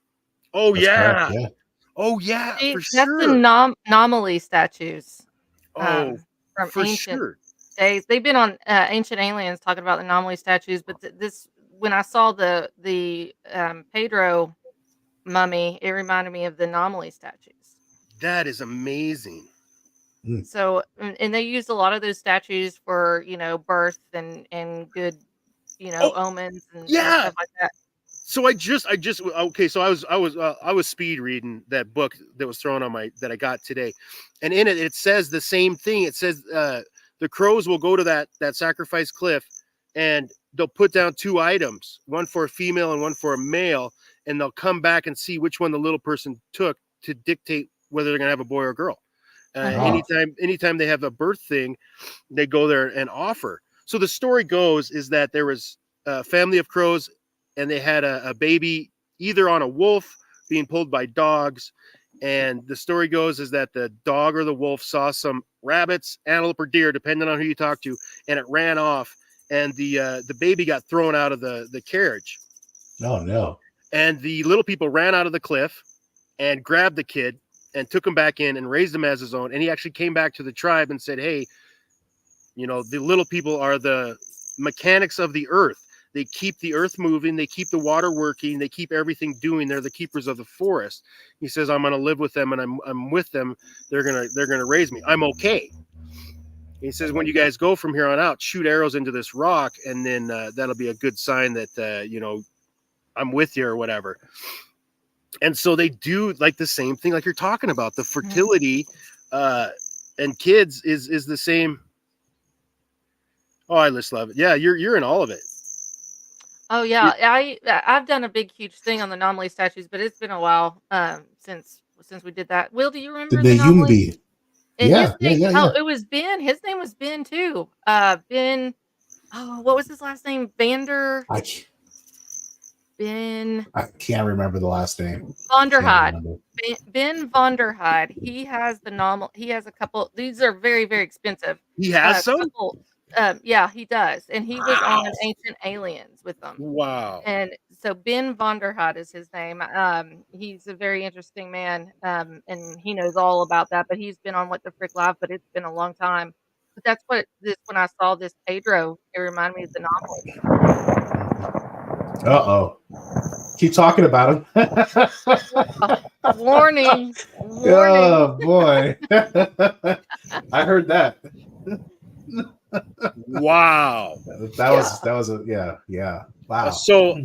Oh, That's yeah. correct, yeah. Oh, yeah, See, for that's sure. the anomaly statues. Oh, From for ancient sure. days. They've been on Ancient Aliens talking about the anomaly statues, but this when I saw the Pedro mummy, it reminded me of the anomaly statues. That is amazing. So, and they used a lot of those statues for birth and good omens and Yeah. stuff like that. So I just okay. So I was speed reading that book that was thrown on that I got today, and in it says the same thing. It says the crows will go to that sacrifice cliff, and they'll put down 2 items, one for a female and one for a male, and they'll come back and see which one the little person took to dictate whether they're gonna have a boy or a girl. Anytime they have a birth thing, they go there and offer. So the story goes is that there was a family of crows, and they had a baby either on a wolf being pulled by dogs. And the story goes is that the dog or the wolf saw some rabbits, antelope, or deer, depending on who you talk to, and it ran off. And the baby got thrown out of the carriage. Oh, no. And the little people ran out of the cliff and grabbed the kid and took him back in and raised him as his own. And he actually came back to the tribe and said, hey, the little people are the mechanics of the earth. They keep the earth moving. They keep the water working. They keep everything doing. They're the keepers of the forest. He says, I'm going to live with them, and I'm with them. They're going to raise me. I'm okay. He says, when you guys go from here on out, shoot arrows into this rock, and then that'll be a good sign that, I'm with you or whatever. And so they do like the same thing like you're talking about. The fertility and kids is the same. Oh, I just love it. Yeah, you're in all of it. Oh yeah, I've done a big huge thing on the anomaly statues, but it's been a while since we did that. Will, do you remember the anomaly? And Yeah. Oh, it was Ben. His name was Ben too. Ben. Oh, what was his last name? Ben. I can't remember the last name. Vonderheide. Ben Vonderheide. He has He has a couple. These are very, very expensive. He has some. Yeah, he does, and he was on Ancient Aliens with them. Wow. And so Ben Vonderheide is his name. He's a very interesting man, and he knows all about that. But he's been on WTFrick Live, but it's been a long time. But that's what when I saw this Pedro, it reminded me of the anomaly. Uh-oh. Keep talking about him. Warning. Oh boy. I heard that. Wow. That was yeah. Wow. So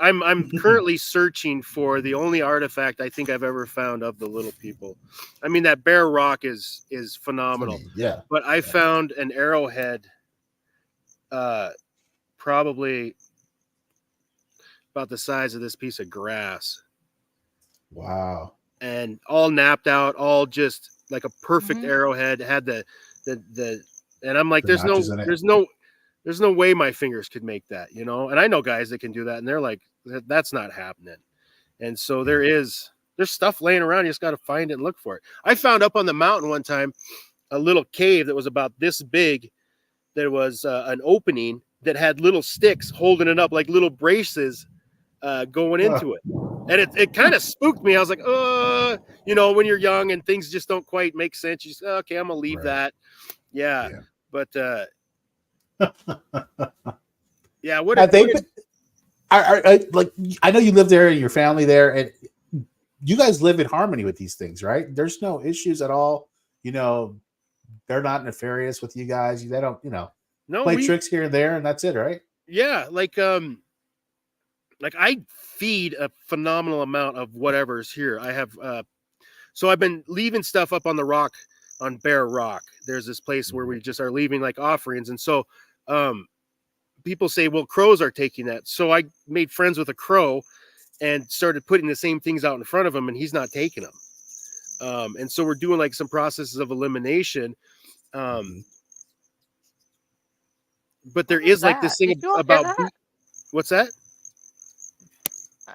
I'm currently searching for the only artifact I think I've ever found of the little people. I mean, that Bear Rock is phenomenal. Yeah. But I found an arrowhead probably about the size of this piece of grass. Wow. And all napped out, all just like a perfect arrowhead. Had the and I'm like, there's no way my fingers could make that, And I know guys that can do that, and they're like, that's not happening. And so there's stuff laying around. You just got to find it and look for it. I found up on the mountain one time a little cave that was about this big. There was an opening that had little sticks holding it up like little braces going into it. And it kind of spooked me. I was like, when you're young and things just don't quite make sense, you say, okay, I'm going to leave that. Yeah. But yeah, I know you live there and your family there, and you guys live in harmony with these things, right? There's no issues at all. They're not nefarious with you guys. They don't, play tricks here and there, and that's it, right? Yeah, like I feed a phenomenal amount of whatever's here. I have so I've been leaving stuff up on the rock on Bear Rock. There's this place where we just are leaving like offerings, and so people say, well, crows are taking that. So I made friends with a crow and started putting the same things out in front of him, and he's not taking them. And so we're doing like some processes of elimination. But there is like this thing about What's that?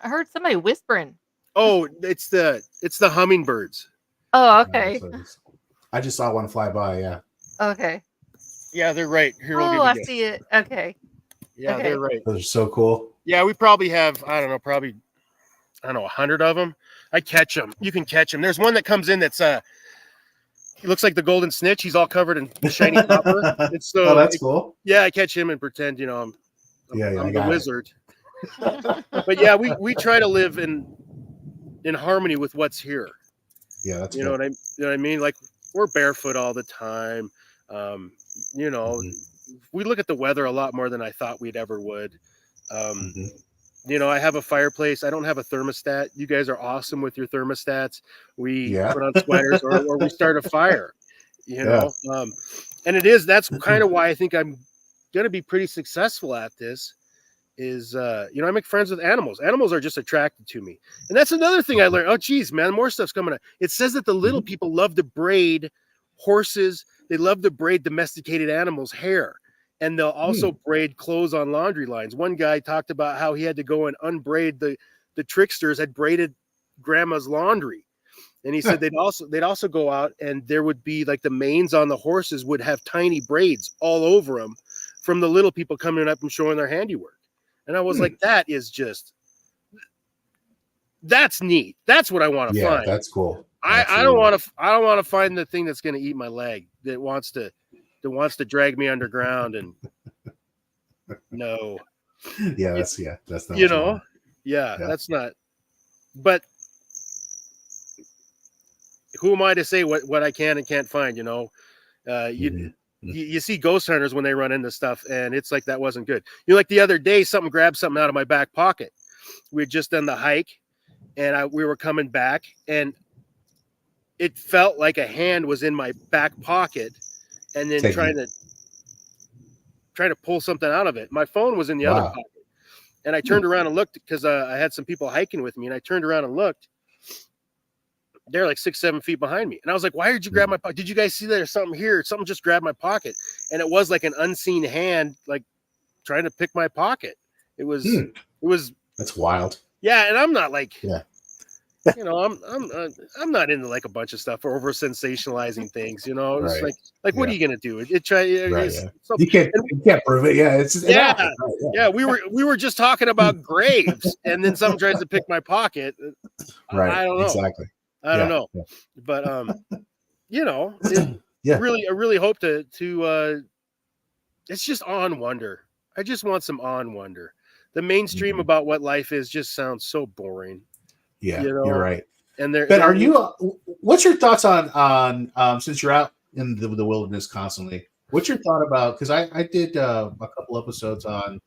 I heard somebody whispering. Oh, it's the hummingbirds. Oh, okay. I just saw one fly by. Yeah. Okay. Yeah, they're right. Here, we'll give Oh, you I this. see it. Okay. Yeah, Okay. they're right. Those are so cool. Yeah, we probably have, I don't know, 100 of them. I catch them. You can catch them. There's one that comes in that's he looks like the golden snitch. He's all covered in shiny copper. It's Oh, that's cool. Yeah, I catch him and pretend, I'm I the got it. wizard. But yeah, we try to live in harmony with what's here. Yeah, that's You good. know what I mean? Like, we're barefoot all the time. We look at the weather a lot more than I thought we'd ever would. I have a fireplace. I don't have a thermostat. You guys are awesome with your thermostats. We put on sweaters or we start a fire, and that's kind of why I think I'm going to be pretty successful at this is, I make friends with animals. Animals are just attracted to me. And that's another thing I learned. Oh, geez, man, more stuff's coming up. It says that the little people love to braid horses. They love to braid domesticated animals' hair. And they'll also braid clothes on laundry lines. One guy talked about how he had to go and unbraid the tricksters had braided grandma's laundry. And he said they'd also go out and there would be like the manes on the horses would have tiny braids all over them from the little people coming up and showing their handiwork. And I was like, that's neat. That's what I want to find. Yeah, that's cool. I don't want to find the thing that's going to eat my leg that wants to drag me underground and no. Yeah, that's not. That's not. But who am I to say what I can and can't find? You see ghost hunters when they run into stuff, and it's like that wasn't good. Like the other day, something grabbed something out of my back pocket. We had just done the hike, and we were coming back, and it felt like a hand was in my back pocket, and then trying to pull something out of it. My phone was in the other pocket, and I turned around and looked because I had some people hiking with me, and I turned around and looked. They're like 6-7 feet behind me. And I was like, why did you grab my pocket? Did you guys see there's something here? Something just grabbed my pocket. And it was like an unseen hand, like trying to pick my pocket. It was that's wild. Yeah. And I'm not like, I'm not into like a bunch of stuff or over sensationalizing things, it's like, what are you going to do? You can't prove it. Yeah. It we were just talking about graves and then someone tries to pick my pocket. Right. I don't know. Exactly. I don't know, but I really hope to it's just awe and wonder. I just want some awe and wonder. The mainstream about what life is just sounds so boring. Yeah, you're right. And Ben, are you? What's your thoughts on since you're out in the wilderness constantly? What's your thought about? Because I did a couple episodes on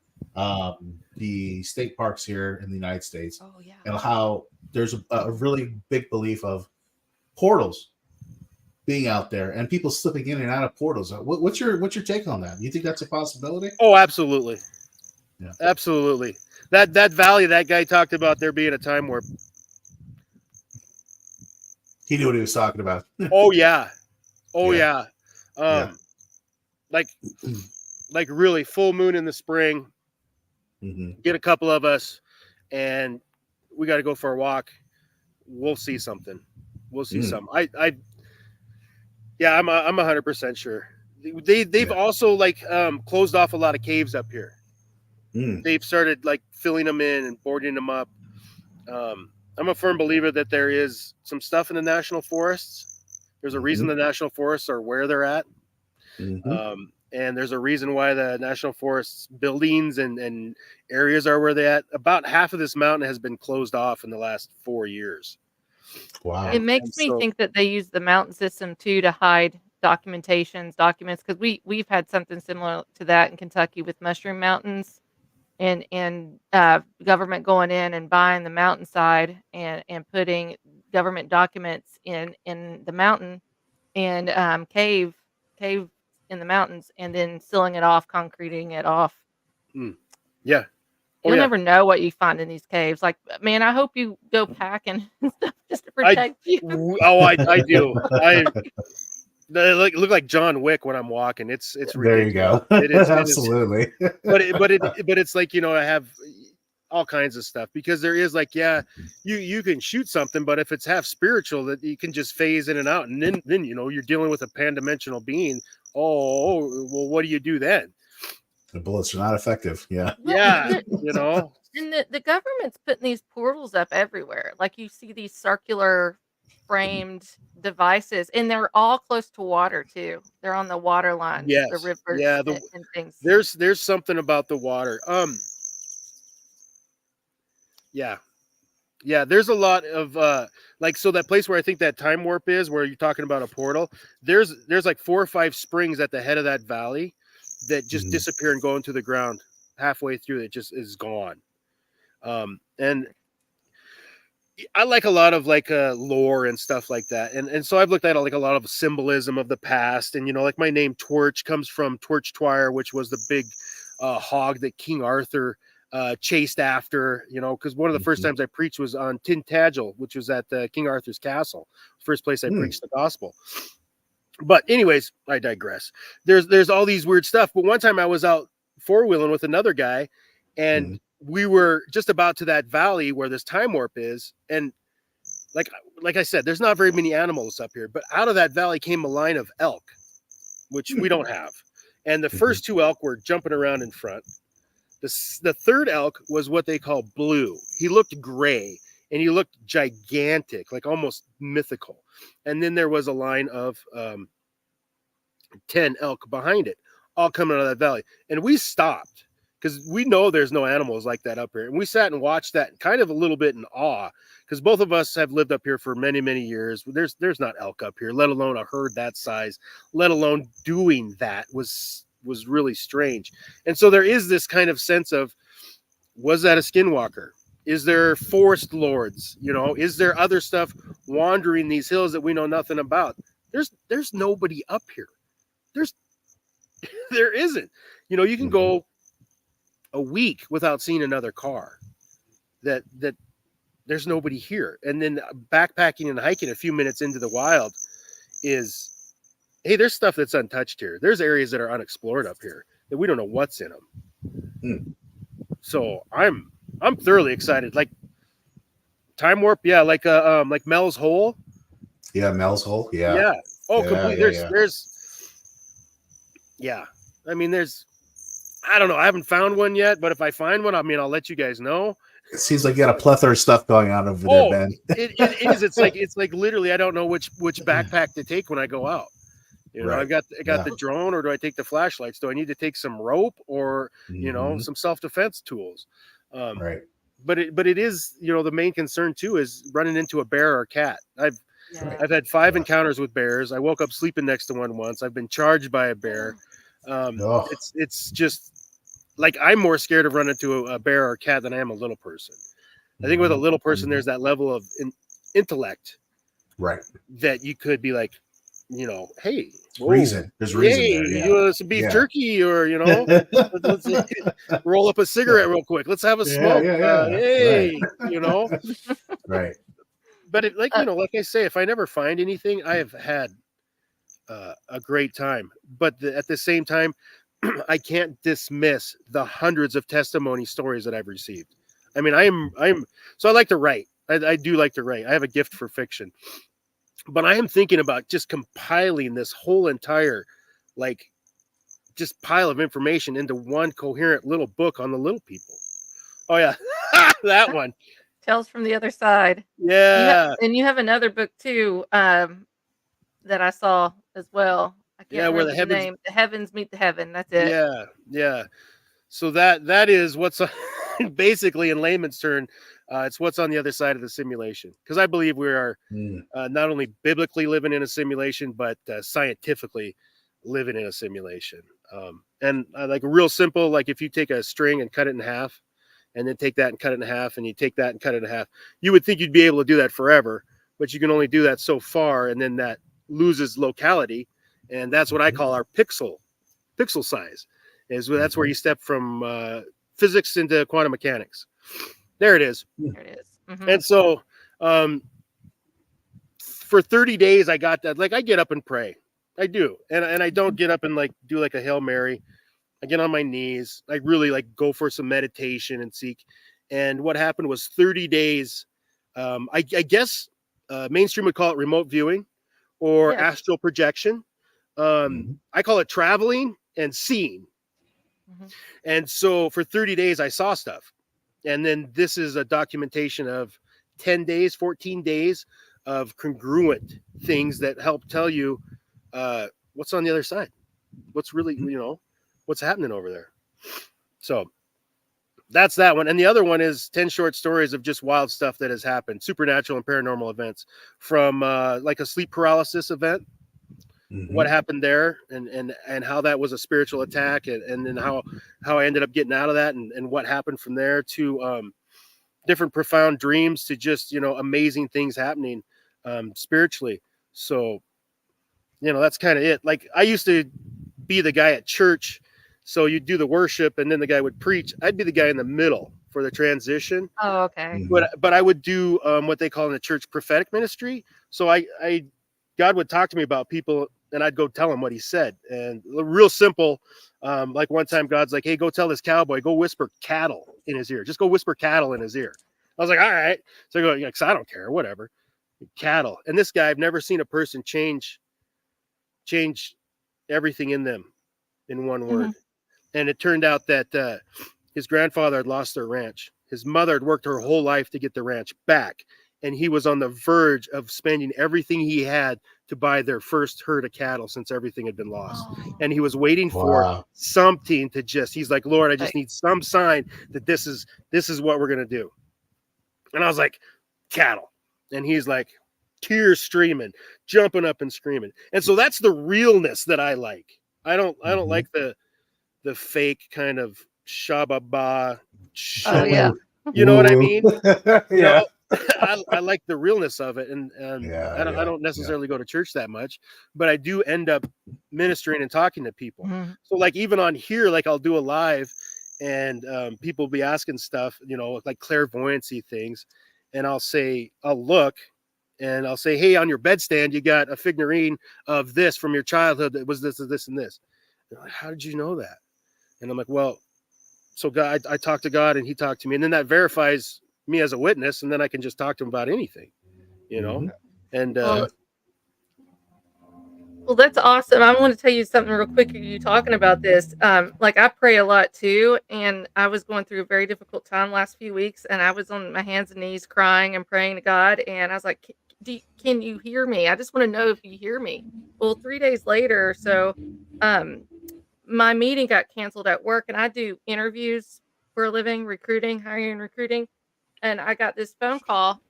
the state parks here in the United States, and how there's a really big belief of portals being out there and people slipping in and out of portals. What's your take on that? Do you think that's a possibility? Oh, absolutely. Yeah. Absolutely. That valley that guy talked about there being a time where he knew what he was talking about. Oh yeah. Like really full moon in the spring. Get a couple of us and we got to go for a walk. We'll see something. We'll see something. I'm 100% sure. They've also like closed off a lot of caves up here. They've started like filling them in and boarding them up. I'm a firm believer that there is some stuff in the national forests. There's a reason the national forests are where they're at. And there's a reason why the national forests buildings and areas are where they're at. About half of this mountain has been closed off in the last 4 years. Wow. It makes me think that they use the mountain system too to hide documents, because we've had something similar to that in Kentucky with Mushroom Mountains and government going in and buying the mountainside and putting government documents in the mountain and cave in the mountains and then sealing it off, concreting it off. Yeah. You'll never know what you find in these caves. Like, man, I hope you go packing and stuff just to protect you. Oh, I do. They look like John Wick when I'm walking. It's There you ridiculous. go. It is Absolutely. but it's like, I have all kinds of stuff, because there is like, you can shoot something, but if it's half spiritual, that you can just phase in and out, and then you're dealing with a pan-dimensional being. Oh, well, what do you do then? The bullets are not effective. Yeah. Yeah, And the government's putting these portals up everywhere. Like, you see these circular framed devices, and they're all close to water too. They're on the water lines, the yes, rivers, yeah. and things. There's something about the water. Yeah. Yeah, there's a lot of like, so that place where I think that time warp is, where you're talking about a portal, there's like 4 or 5 springs at the head of that valley that just disappear and go into the ground halfway through. It just is gone. And I like a lot of like lore and stuff like that. And so I've looked at like a lot of symbolism of the past. And, like my name Torch comes from Torch Twire, which was the big hog that King Arthur chased after, because one of the first times I preached was on Tintagel, which was at King Arthur's castle. First place I preached the gospel. But anyways, I digress. There's all these weird stuff. But one time I was out 4-wheeling with another guy, and we were just about to that valley where this time warp is. And like I said, there's not very many animals up here, but out of that valley came a line of elk, which we don't have. And the first 2 elk were jumping around in front. The third elk was what they call blue. He looked gray, and he looked gigantic, like almost mythical. And then there was a line of 10 elk behind it, all coming out of that valley. And we stopped because we know there's no animals like that up here. And we sat and watched that kind of a little bit in awe, because both of us have lived up here for many, many years. There's not elk up here, let alone a herd that size, let alone doing that was really strange. And so there is this kind of sense of, was that a skinwalker? Is there forest lords? Is there other stuff wandering these hills that we know nothing about? There's nobody up here. There isn't. You can go a week without seeing another car. That there's nobody here. And then backpacking and hiking a few minutes into the wild is, hey, there's stuff that's untouched here. There's areas that are unexplored up here that we don't know what's in them. So I'm thoroughly excited. Like time warp, yeah, like Mel's Hole. Yeah, Mel's Hole. Yeah. Yeah. Oh, yeah, completely. yeah, yeah. I mean, I don't know. I haven't found one yet, but if I find one, I'll let you guys know. It seems like you got a plethora of stuff going on over there, Ben. It is. It's like literally, I don't know which backpack to take when I go out. Right. I got the drone, or do I take the flashlights? Do I need to take some rope, or some self-defense tools? Right. But it is, the main concern too is running into a bear or a cat. I've had 5 encounters with bears. I woke up sleeping next to one once. I've been charged by a bear. It's just like, I'm more scared of running into a bear or a cat than I am a little person. I think with a little person, there's that level of intellect, right, that you could be like, hey, reason. There's reason. There, yeah. You want some beef jerky, or let's roll up a cigarette real quick. Let's have a smoke. Hey, right. Right. But like I say, if I never find anything, I have had a great time. But at the same time, I can't dismiss the hundreds of testimony stories that I've received. I mean, so I like to write. I do like to write. I have a gift for fiction. But I am thinking about just compiling this whole entire, just pile of information into one coherent little book on the little people. Oh, yeah. That one. Tales from the Other Side. Yeah. And you have another book, too, that I saw as well. I can't remember the name. The Heavens Meet the Heaven. That's it. Yeah. Yeah. So that is what's basically, in layman's term, it's what's on the other side of the simulation. Because I believe we are not only biblically living in a simulation, but scientifically living in a simulation. And like real simple, like if you take a string and cut it in half, and then take that and cut it in half, and you take that and cut it in half, you would think you'd be able to do that forever, but you can only do that so far, and then that loses locality. And that's what I call our pixel size. That's where you step from physics into quantum mechanics. There it is. There it is. Mm-hmm. And so for 30 days, I got that. Like, I get up and pray. I do, and I don't get up and like do like a Hail Mary. I get on my knees. I really like go for some meditation and seek. And what happened was 30 days. I guess mainstream would call it remote viewing or Yes. astral projection. I call it traveling and seeing. Mhm. And so for 30 days, I saw stuff. And then this is a documentation of 10 days, 14 days of congruent things that help tell you what's on the other side. What's really, what's happening over there. So that's that one. And the other one is 10 short stories of just wild stuff that has happened, supernatural and paranormal events, from like a sleep paralysis event. What happened there, and how that was a spiritual attack, and then how I ended up getting out of that, and what happened from there, to different profound dreams, to just amazing things happening spiritually. So that's kind of it. Like, I used to be the guy at church, so you'd do the worship and then the guy would preach. I'd be the guy in the middle for the transition. Oh, okay. But I would do what they call in the church prophetic ministry. So I God would talk to me about people, and I'd go tell him what he said. And real simple. Like one time God's like, hey, go tell this cowboy, go whisper cattle in his ear. Just go whisper cattle in his ear. I was like, all right. So I go, yeah, 'cause I don't care, whatever. Cattle. And this guy, I've never seen a person change everything in them in one word. And it turned out that his grandfather had lost their ranch. His mother had worked her whole life to get the ranch back. And he was on the verge of spending everything he had to buy their first herd of cattle, since everything had been lost. Oh. And he was waiting for something to he's like, Lord, I just need some sign that this is what we're going to do. And I was like, cattle. And he's like, tears streaming, jumping up and screaming. And so that's the realness that I like. I don't like the fake kind of shababa. Oh, yeah. You know what I mean? Yeah. I like the realness of it, and I don't necessarily go to church that much, but I do end up ministering and talking to people. So like even on here, like I'll do a live, and people will be asking stuff, like clairvoyancy things, and I'll look, and I'll say, hey, on your bedstand, you got a figurine of this from your childhood that was this, and this, and this. They're like, how did you know that? And I'm like, well, so God, I talked to God, and he talked to me, and then that verifies me as a witness, and then I can just talk to him about anything, and well, that's awesome. I want to tell you something real quick. You talking about this? Like, I pray a lot too, and I was going through a very difficult time last few weeks, and I was on my hands and knees crying and praying to God, and I was like, can you hear me? I just want to know if you hear me. Well, 3 days later or so, my meeting got canceled at work, and I do interviews for a living, hiring and recruiting. And I got this phone call.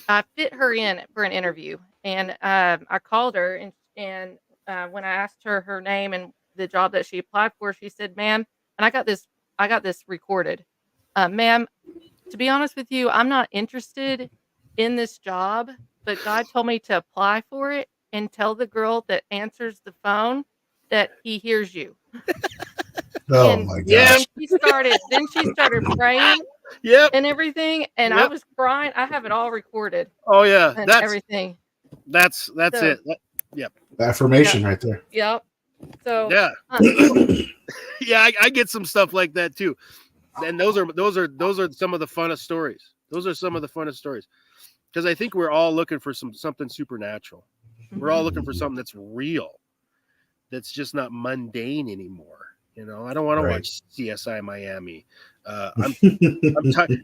I fit her in for an interview, and I called her, and when I asked her name and the job that she applied for, she said, "Ma'am," and I got this recorded. "Ma'am, to be honest with you, I'm not interested in this job, but God told me to apply for it and tell the girl that answers the phone that he hears you." Oh And my then gosh. she started praying and everything, and I was crying. I have it all recorded Oh yeah, and that's everything. that's So, it. Yep. Affirmation right there. Yep. So, Yeah. Yeah, I get some stuff like that too. And those are some of the funnest stories. Those are some of the funnest stories. Because I think we're all looking for something supernatural. We're all looking for something that's real. That's just not mundane anymore. I don't want to watch CSI Miami. I'm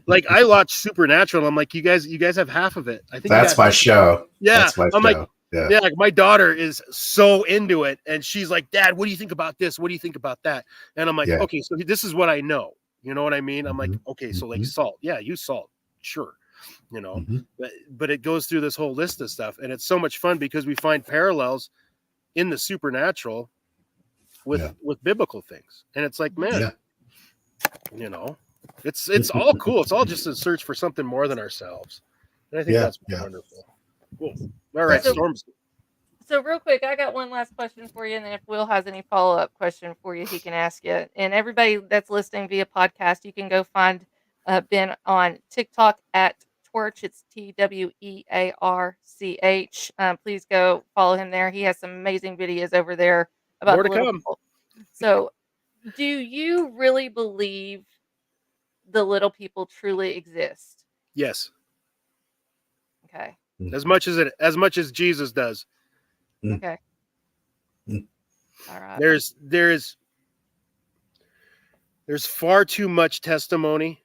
like, I watch Supernatural. And I'm like, you guys have half of it. I think that's my show. Yeah, that's my I'm show. like, yeah, like my daughter is so into it, and she's like, Dad, what do you think about this? What do you think about that? And I'm like, okay, so this is what I know. You know what I mean? I'm like, okay, so like salt, yeah, use salt, sure, but it goes through this whole list of stuff, and it's so much fun because we find parallels in the supernatural with biblical things, and it's like, man, it's all cool. It's all just a search for something more than ourselves, and I think that's wonderful. Cool. All right, Storms. So real quick, I got one last question for you, and then if Will has any follow-up question for you, he can ask you. And everybody that's listening via podcast, you can go find Ben on TikTok at Twerch. It's Twearch. Please go follow him there. He has some amazing videos over there about More the to little come. people. So, do you really believe the little people truly exist? Yes, Okay. as much as Jesus does. Okay. Mm. All right. There's far too much testimony.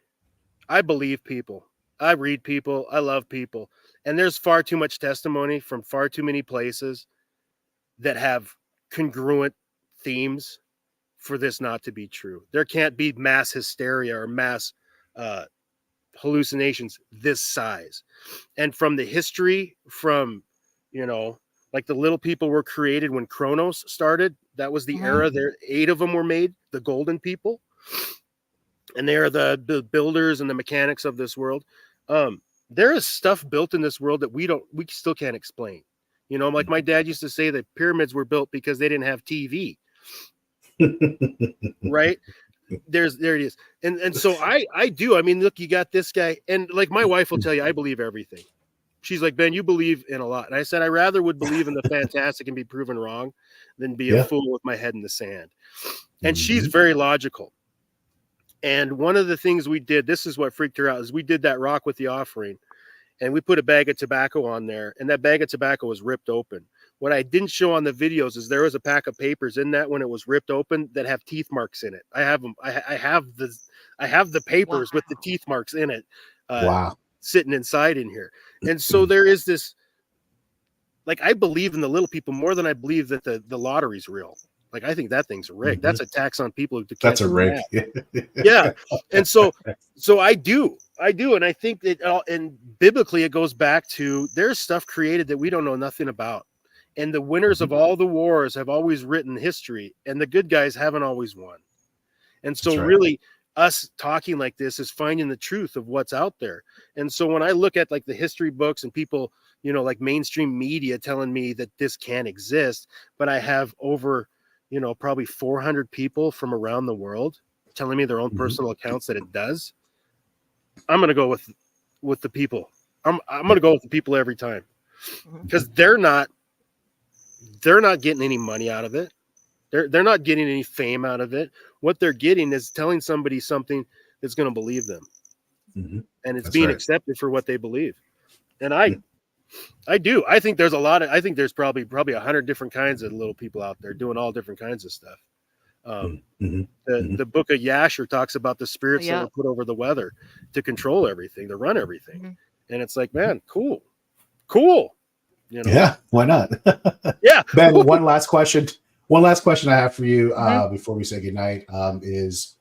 I believe people. I read people. I love people. And there's far too much testimony from far too many places that have congruent themes for this not to be true. There can't be mass hysteria or mass hallucinations this size. And from the history, from, like the little people were created when Chronos started. That was the era. There, 8 of them were made, the golden people. And they are the builders and the mechanics of this world. There is stuff built in this world that we still can't explain. Like my dad used to say that pyramids were built because they didn't have TV. Right? There it is. And so I do. I mean, look, you got this guy, and like my wife will tell you, I believe everything. She's like, Ben, you believe in a lot. And I said, I rather would believe in the fantastic and be proven wrong than be a fool with my head in the sand. And she's very logical. And one of the things we did, this is what freaked her out, is we did that rock with the offering, and we put a bag of tobacco on there, and that bag of tobacco was ripped open. What I didn't show on the videos is there was a pack of papers in that when it was ripped open that have teeth marks in it. I have them. I have the papers with the teeth marks in it. Sitting inside in here. And so there is this, like, I believe in the little people more than I believe that the lottery's real. Like, I think that thing's rigged. That's a tax on people who can't. That's a rig. Yeah. And so I do. And I think that, and biblically, it goes back to there's stuff created that we don't know nothing about. And the winners of all the wars have always written history, and the good guys haven't always won. And so really, us talking like this is finding the truth of what's out there. And so when I look at like the history books and people, like mainstream media telling me that this can't exist, but I have over, probably 400 people from around the world telling me their own personal accounts that it does, I'm going to go with the people. I'm going to go with the people every time, because they're not getting any money out of it. They're not getting any fame out of it. What they're getting is telling somebody something that's going to believe them. And it's being accepted for what they believe. And I do. I think there's probably 100 different kinds of little people out there doing all different kinds of stuff. The book of Yasher talks about the spirits that were put over the weather to control everything, to run everything. And it's like, man, cool. Yeah, why not? Yeah. Ben, one last question I have for you before we say goodnight is,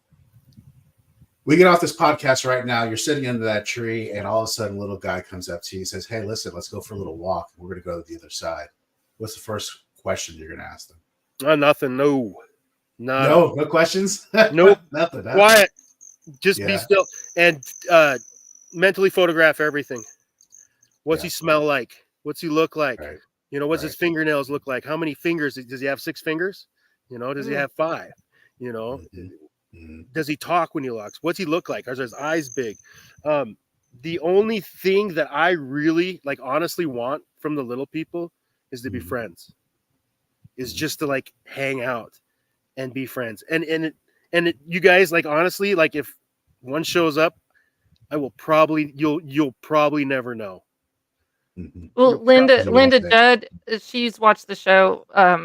we get off this podcast right now, you're sitting under that tree, and all of a sudden a little guy comes up to you and says, hey, listen, let's go for a little walk. We're going to go to the other side. What's the first question you're going to ask them? Nothing. No questions. Nope. Nothing. Quiet. Just be still and mentally photograph everything. What's he smell like? What's he look like? What's his fingernails look like? How many fingers? Does he have 6 fingers? Does he have 5? Does he talk when he walks? What's he look like? Are his eyes big? The only thing that I really honestly want from the little people is to be friends. Is just to hang out and be friends. And you guys, honestly, if one shows up, you'll probably never know. Well, Linda Judd, she's watched the show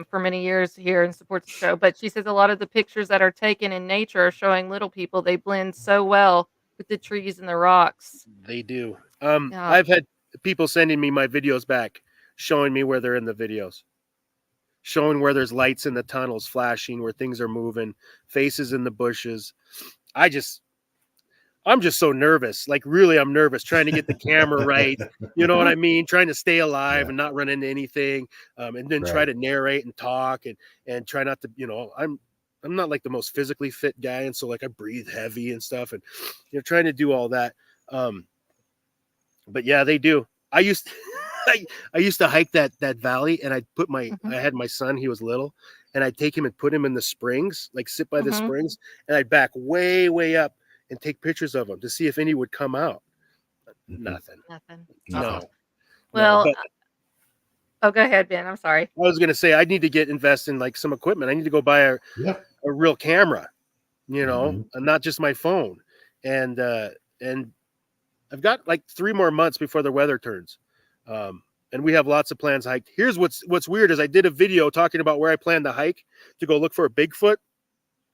for many years here and supports the show, but she says a lot of the pictures that are taken in nature are showing little people. They blend so well with the trees and the rocks. They do. I've had people sending me my videos back, showing me where they're in the videos, showing where there's lights in the tunnels flashing, where things are moving, faces in the bushes. I'm just so nervous. Really, I'm nervous trying to get the camera right. You know what I mean? Trying to stay alive and not run into anything. And then try to narrate and talk and try not to, I'm not the most physically fit guy. And so I breathe heavy and stuff and, trying to do all that. But yeah, they do. I used to hike that valley, and I'd put I had my son, he was little, and I'd take him and put him in the springs, sit by the springs, and I'd back way, way up and take pictures of them to see if any would come out. Nothing. Nothing. No. Awesome. No. Well, but oh, go ahead, Ben. I'm sorry. I was gonna say I need to invest in like some equipment. I need to go buy a Yeah. real camera, you know, Mhm. and not just my phone. And I've got like 3 more months before the weather turns. And we have lots of plans hiked. Here's what's weird is I did a video talking about where I plan to hike to go look for a Bigfoot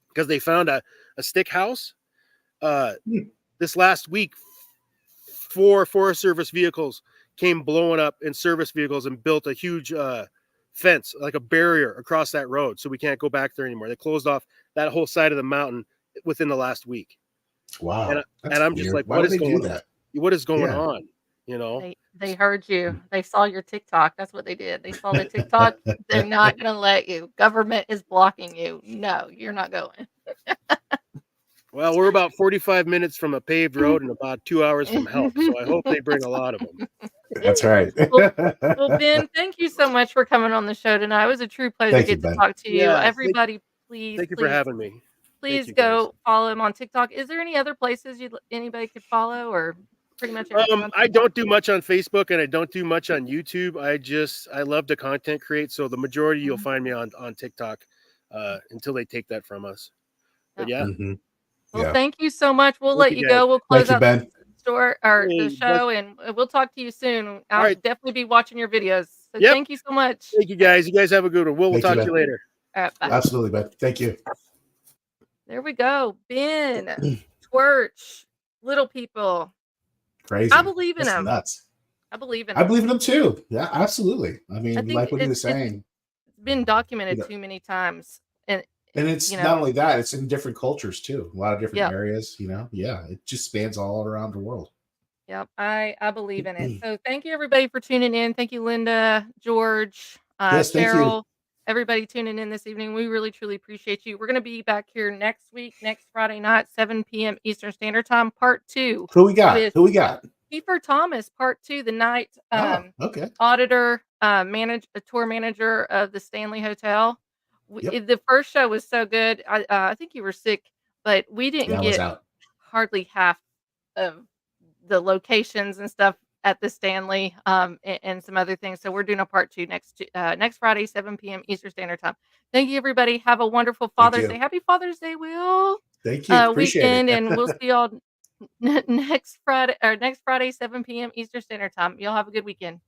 because they found a stick house. This last week, 4 Forest Service vehicles came blowing up in service vehicles and built a huge fence, like a barrier across that road. So we can't go back there anymore. They closed off that whole side of the mountain within the last week. Wow. And I'm just like, Why would they do that? what is going Yeah. on? You know? They heard you. They saw your TikTok. That's what they did. They saw the TikTok. They're not going to let you. Government is blocking you. No, you're not going. Well, we're about 45 minutes from a paved road and about 2 hours from help. So I hope they bring a lot of them. That's right. Well, Ben, thank you so much for coming on the show tonight. It was a true pleasure Thank to you, get to Ben. talk to you. Yeah, Everybody, please, Thank you for having me. please you, go follow him on TikTok. Is there any other places anybody could follow, or pretty much everything on I TikTok? don't do much on Facebook and I don't do much on YouTube. I love to content create. So the majority you'll find me on TikTok until they take that from us. But yeah. Mhm. Well, Yeah. thank you so much. We'll Thank let you, you guys. go. We'll Thank close you, out Ben. the Hey, show, and we'll talk to you soon. I'll right. definitely be watching your videos. So Yep. thank you so much. Thank you guys. You guys have a good one. We'll Thank you, talk to Ben. you later. All right, bye. Absolutely, Ben. Thank you. There we go. Ben, Twerch, Little People. Crazy. I believe in That's them. nuts. I believe in I them. believe in them too. Yeah, absolutely. I mean, think like what he was it's saying, been documented you know, too many times, and and it's you not know, only that; it's in different cultures too. A lot of different yeah, areas. Yeah, it just spans all around the world. yeah. I believe in it. So thank you everybody for tuning in. Thank you, Linda, George, Yes, thank you. Cheryl, everybody tuning in this evening. We really truly appreciate you. We're gonna be back here next week, next Friday night, 7 p.m. Eastern Standard Time, part 2 Who we got? with Who we got? Kiefer Thomas, part 2, the night Oh, okay. auditor, a tour manager of the Stanley Hotel. Yep. The first show was so good. I think you were sick, but we didn't Yeah, I was get out. hardly half of the locations and stuff at the Stanley, and some other things. So we're doing a part 2 next Friday, 7 p.m. Eastern Standard Time. Thank you, everybody. Have a wonderful Thank Father's you. Day. Happy Father's Day, Will. Thank you. Appreciate Weekend, and we'll it. see y'all next Friday, 7 p.m. Eastern Standard Time. Y'all have a good weekend.